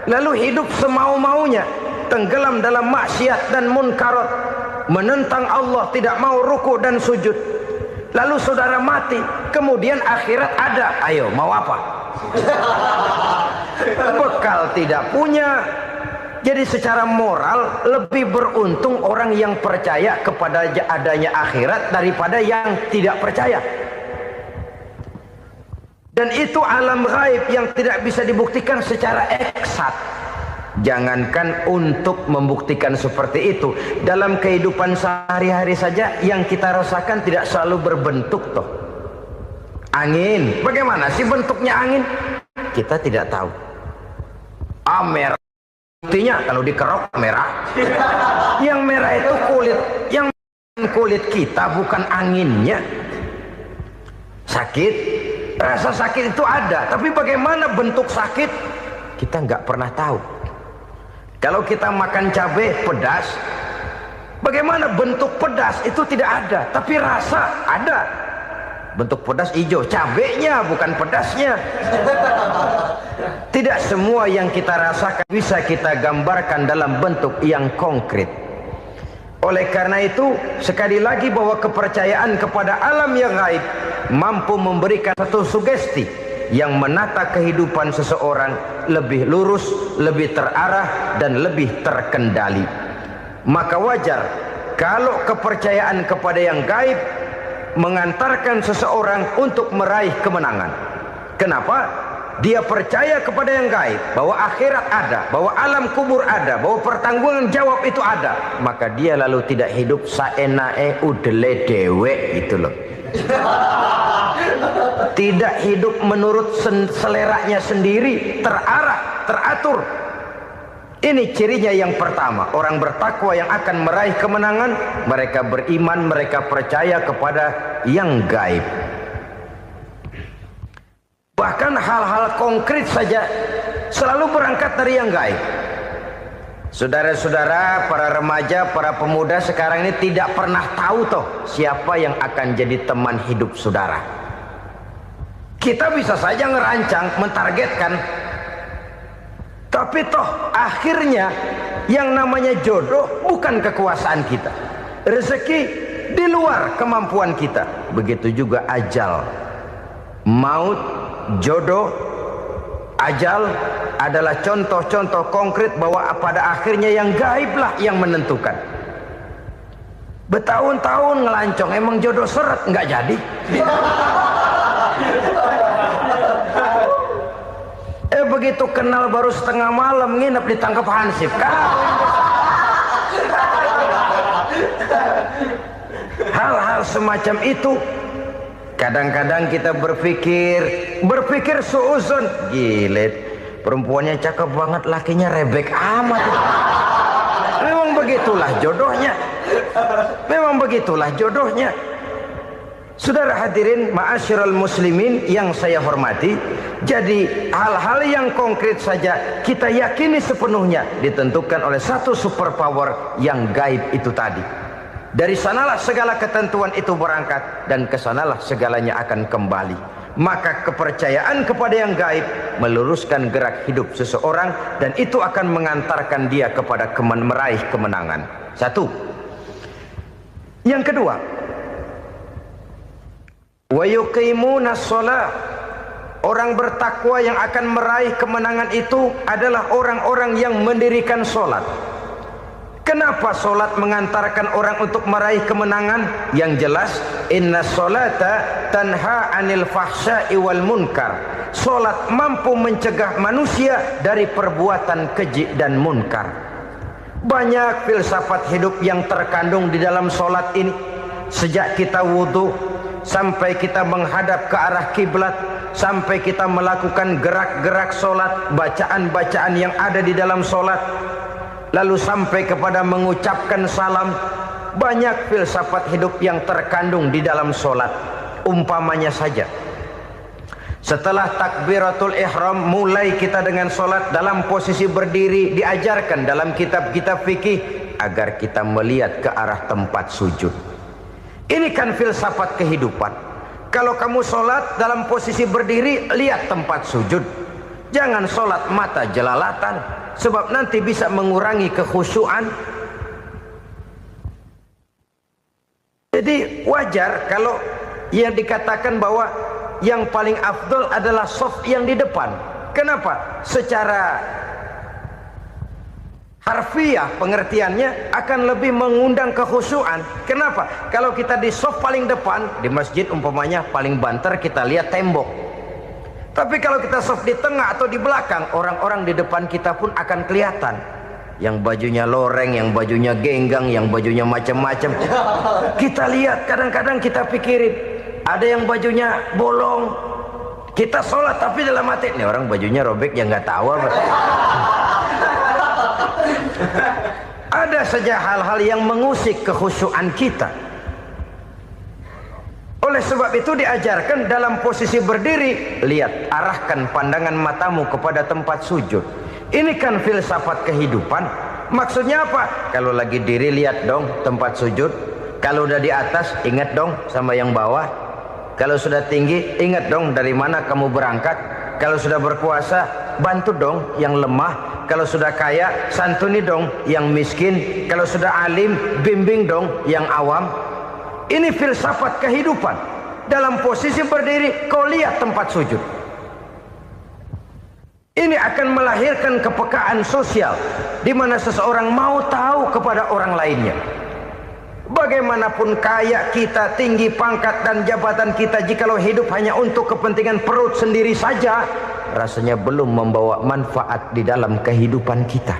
lalu hidup semau-maunya, tenggelam dalam maksiat dan munkarat, menentang Allah, tidak mau ruku dan sujud. Lalu saudara mati, kemudian akhirat ada, ayo mau apa? Bekal tidak punya. Jadi secara moral lebih beruntung orang yang percaya kepada adanya akhirat daripada yang tidak percaya. Dan itu alam gaib yang tidak bisa dibuktikan secara eksat. Jangankan untuk membuktikan seperti itu, dalam kehidupan sehari-hari saja yang kita rasakan tidak selalu berbentuk toh. Angin, bagaimana sih bentuknya angin? Kita tidak tahu. Merah, buktinya kalau dikerok merah. Yang merah itu kulit, yang kulit kita bukan anginnya. Sakit, rasa sakit itu ada, tapi bagaimana bentuk sakit? Kita nggak pernah tahu. Kalau kita makan cabai pedas, bagaimana bentuk pedas itu tidak ada, tapi rasa ada. Bentuk pedas hijau, cabainya bukan pedasnya. Tidak semua yang kita rasakan bisa kita gambarkan dalam bentuk yang konkret. Oleh karena itu, sekali lagi bahwa kepercayaan kepada alam yang gaib mampu memberikan satu sugesti yang menata kehidupan seseorang lebih lurus, lebih terarah, dan lebih terkendali. Maka wajar kalau kepercayaan kepada yang gaib mengantarkan seseorang untuk meraih kemenangan. Kenapa? Dia percaya kepada yang gaib, bahwa akhirat ada, bahwa alam kubur ada, bahwa pertanggungan jawab itu ada. Maka dia lalu tidak hidup saenae udele dewe gitu loh. Tidak hidup menurut seleranya sendiri, terarah, teratur. Ini cirinya yang pertama. Orang bertakwa yang akan meraih kemenangan, mereka beriman, mereka percaya kepada yang gaib. Bahkan hal-hal konkret saja selalu berangkat dari yang gaib. Saudara-saudara, para remaja, para pemuda sekarang ini tidak pernah tahu toh siapa yang akan jadi teman hidup saudara. Kita bisa saja ngerancang, mentargetkan, tapi toh akhirnya yang namanya jodoh bukan kekuasaan kita. Rezeki di luar kemampuan kita. Begitu juga ajal. Maut, jodoh, ajal adalah contoh-contoh konkret bahwa pada akhirnya yang gaiblah yang menentukan. Bertahun-tahun ngelancong, emang jodoh seret, nggak jadi. Begitu kenal baru setengah malam nginep ditangkap hansip kan. Hal-hal semacam itu kadang-kadang kita berpikir suuzon, gile, perempuannya cakep banget, lakinya rebek amat. Memang begitulah jodohnya. Memang begitulah jodohnya. Saudara hadirin ma'asyiral muslimin yang saya hormati, jadi hal-hal yang konkret saja kita yakini sepenuhnya ditentukan oleh satu superpower yang gaib itu tadi. Dari sanalah segala ketentuan itu berangkat dan kesanalah segalanya akan kembali. Maka kepercayaan kepada yang gaib meluruskan gerak hidup seseorang dan itu akan mengantarkan dia kepada meraih kemenangan. Satu. Yang kedua, wa yuqimuna shalah. Orang bertakwa yang akan meraih kemenangan itu adalah orang-orang yang mendirikan sholat. Kenapa sholat mengantarkan orang untuk meraih kemenangan? Yang jelas, inna sholata tanha anil fahsya'i wal munkar. Sholat mampu mencegah manusia dari perbuatan keji dan munkar. Banyak filsafat hidup yang terkandung di dalam sholat ini. Sejak kita wudhu sampai kita menghadap ke arah kiblat, sampai kita melakukan gerak-gerak sholat, bacaan-bacaan yang ada di dalam sholat, lalu sampai kepada mengucapkan salam. Banyak filsafat hidup yang terkandung di dalam sholat. Umpamanya saja, setelah takbiratul ihram mulai kita dengan sholat dalam posisi berdiri, diajarkan dalam kitab-kitab fikih agar kita melihat ke arah tempat sujud. Ini kan filsafat kehidupan. Kalau kamu sholat dalam posisi berdiri, lihat tempat sujud. Jangan sholat mata jelalatan, sebab nanti bisa mengurangi kekhusyuan. Jadi wajar kalau yang dikatakan bahwa yang paling afdol adalah shaf yang di depan. Kenapa? Secara harfiah pengertiannya akan lebih mengundang kekhusyuan. Kenapa? Kalau kita di shaf paling depan di masjid umpamanya paling banter kita lihat tembok. Tapi kalau kita shaf di tengah atau di belakang, orang-orang di depan kita pun akan kelihatan. Yang bajunya loreng, yang bajunya genggang, yang bajunya macam-macam. Kita lihat, kadang-kadang kita pikirin, ada yang bajunya bolong. Kita sholat tapi dalam hati, nih orang bajunya robek yang nggak tahu apa. Ada saja hal-hal yang mengusik kekhusyuan kita. Oleh sebab itu diajarkan dalam posisi berdiri, lihat, arahkan pandangan matamu kepada tempat sujud. Ini kan filsafat kehidupan. Maksudnya apa? Kalau lagi diri lihat dong tempat sujud. Kalau udah di atas ingat dong sama yang bawah. Kalau sudah tinggi ingat dong dari mana kamu berangkat. Kalau sudah berkuasa bantu dong yang lemah. Kalau sudah kaya santuni dong yang miskin. Kalau sudah alim bimbing dong yang awam. Ini filsafat kehidupan. Dalam posisi berdiri kau lihat tempat sujud. Ini akan melahirkan kepekaan sosial di mana seseorang mau tahu kepada orang lainnya. Bagaimanapun kaya kita, tinggi pangkat dan jabatan kita, jikalau hidup hanya untuk kepentingan perut sendiri saja, rasanya belum membawa manfaat di dalam kehidupan kita.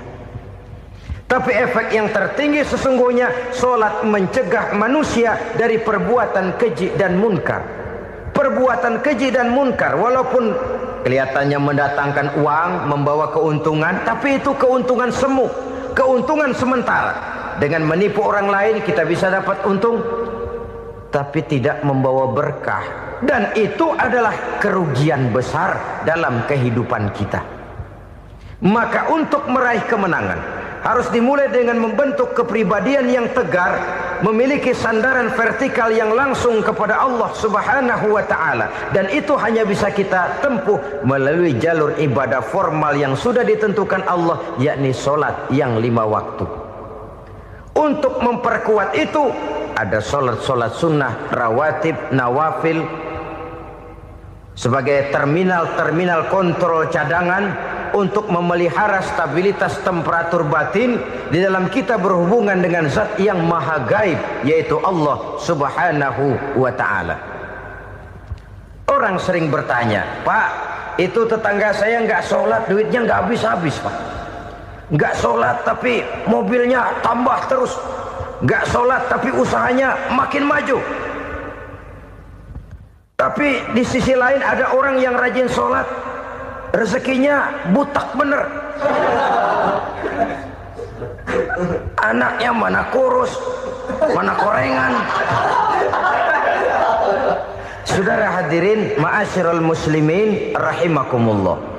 Tapi efek yang tertinggi sesungguhnya, sholat mencegah manusia dari perbuatan keji dan munkar. Perbuatan keji dan munkar walaupun kelihatannya mendatangkan uang, membawa keuntungan, tapi itu keuntungan semu, keuntungan sementara. Dengan menipu orang lain kita bisa dapat untung, tapi tidak membawa berkah. Dan itu adalah kerugian besar dalam kehidupan kita. Maka untuk meraih kemenangan harus dimulai dengan membentuk kepribadian yang tegar, memiliki sandaran vertikal yang langsung kepada Allah Subhanahu wa ta'ala. Dan itu hanya bisa kita tempuh melalui jalur ibadah formal yang sudah ditentukan Allah, yakni sholat yang 5 waktu. Untuk memperkuat itu ada sholat-sholat sunnah, rawatib, nawafil sebagai terminal-terminal kontrol cadangan untuk memelihara stabilitas temperatur batin di dalam kita berhubungan dengan zat yang maha gaib, yaitu Allah Subhanahu wa ta'ala. Orang sering bertanya, Pak, itu tetangga saya nggak sholat, duitnya nggak habis-habis, Pak. Nggak sholat tapi mobilnya tambah terus. Nggak sholat tapi usahanya makin maju. Tapi di sisi lain ada orang yang rajin sholat, rezekinya butak bener. Anaknya mana kurus, mana korengan. Saudara hadirin ma'asyiral muslimin rahimakumullah.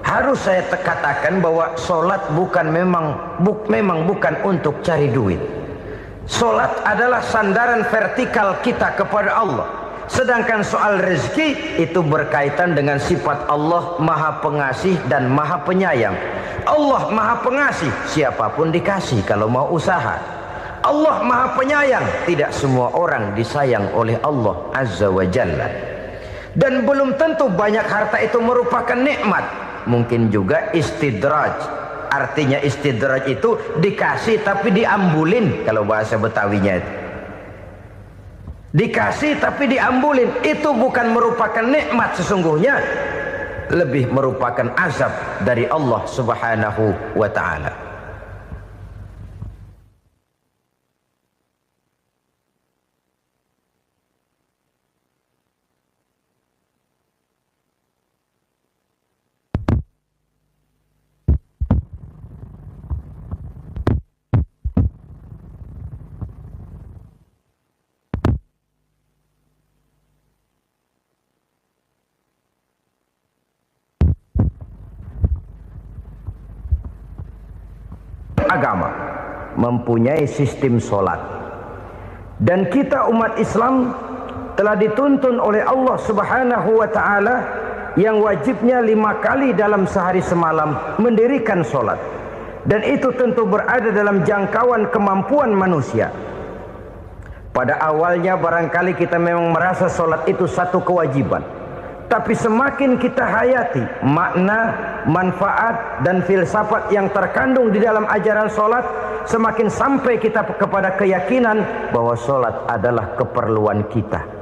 Harus saya katakan bahwa sholat memang bukan untuk cari duit. Sholat adalah sandaran vertikal kita kepada Allah. Sedangkan soal rezeki itu berkaitan dengan sifat Allah maha pengasih dan maha penyayang. Allah maha pengasih, siapapun dikasih kalau mau usaha. Allah maha penyayang, tidak semua orang disayang oleh Allah Azza wa Jalla. Dan belum tentu banyak harta itu merupakan nikmat. Mungkin juga istidraj. Artinya istidraj itu dikasih tapi diambulin, kalau bahasa Betawinya itu. Dikasih tapi diambulin, itu bukan merupakan nikmat sesungguhnya, lebih merupakan azab dari Allah Subhanahu wa ta'ala. Agama mempunyai sistem sholat, dan kita umat Islam telah dituntun oleh Allah Subhanahu wa ta'ala yang wajibnya 5 kali dalam sehari semalam mendirikan solat, dan itu tentu berada dalam jangkauan kemampuan manusia. Pada awalnya barangkali kita memang merasa solat itu satu kewajiban, tapi semakin kita hayati makna, manfaat, dan filsafat yang terkandung di dalam ajaran solat, semakin sampai kita kepada keyakinan bahwa solat adalah keperluan kita.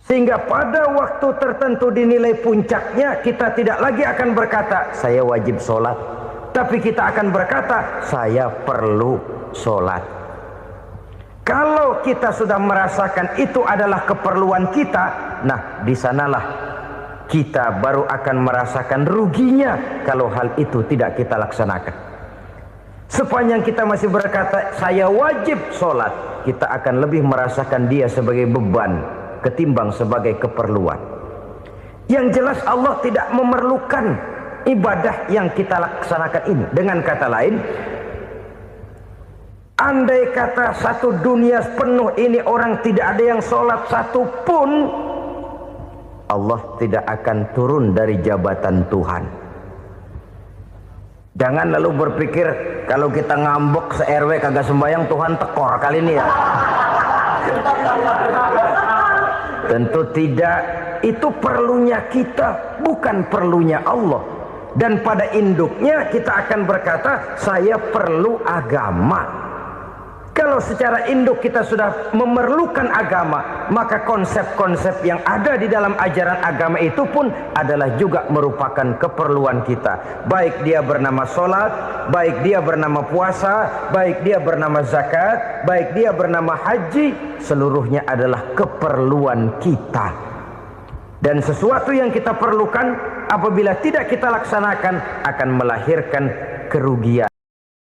Sehingga pada waktu tertentu dinilai puncaknya, kita tidak lagi akan berkata saya wajib solat, tapi kita akan berkata saya perlu solat. Kalau kita sudah merasakan itu adalah keperluan kita, nah di sanalah kita baru akan merasakan ruginya kalau hal itu tidak kita laksanakan. Sepanjang kita masih berkata saya wajib sholat, kita akan lebih merasakan dia sebagai beban ketimbang sebagai keperluan. Yang jelas Allah tidak memerlukan ibadah yang kita laksanakan ini. Dengan kata lain, andai kata satu dunia penuh ini orang tidak ada yang sholat satu pun, Allah tidak akan turun dari jabatan Tuhan. Jangan lalu berpikir kalau kita ngambek se-RW kagak sembahyang Tuhan tekor kali ini ya. Tentu tidak. Itu perlunya kita, bukan perlunya Allah. Dan pada induknya kita akan berkata saya perlu agama. Kalau secara induk kita sudah memerlukan agama, maka konsep-konsep yang ada di dalam ajaran agama itu pun adalah juga merupakan keperluan kita. Baik dia bernama sholat, baik dia bernama puasa, baik dia bernama zakat, baik dia bernama haji, seluruhnya adalah keperluan kita. Dan sesuatu yang kita perlukan apabila tidak kita laksanakan akan melahirkan kerugian.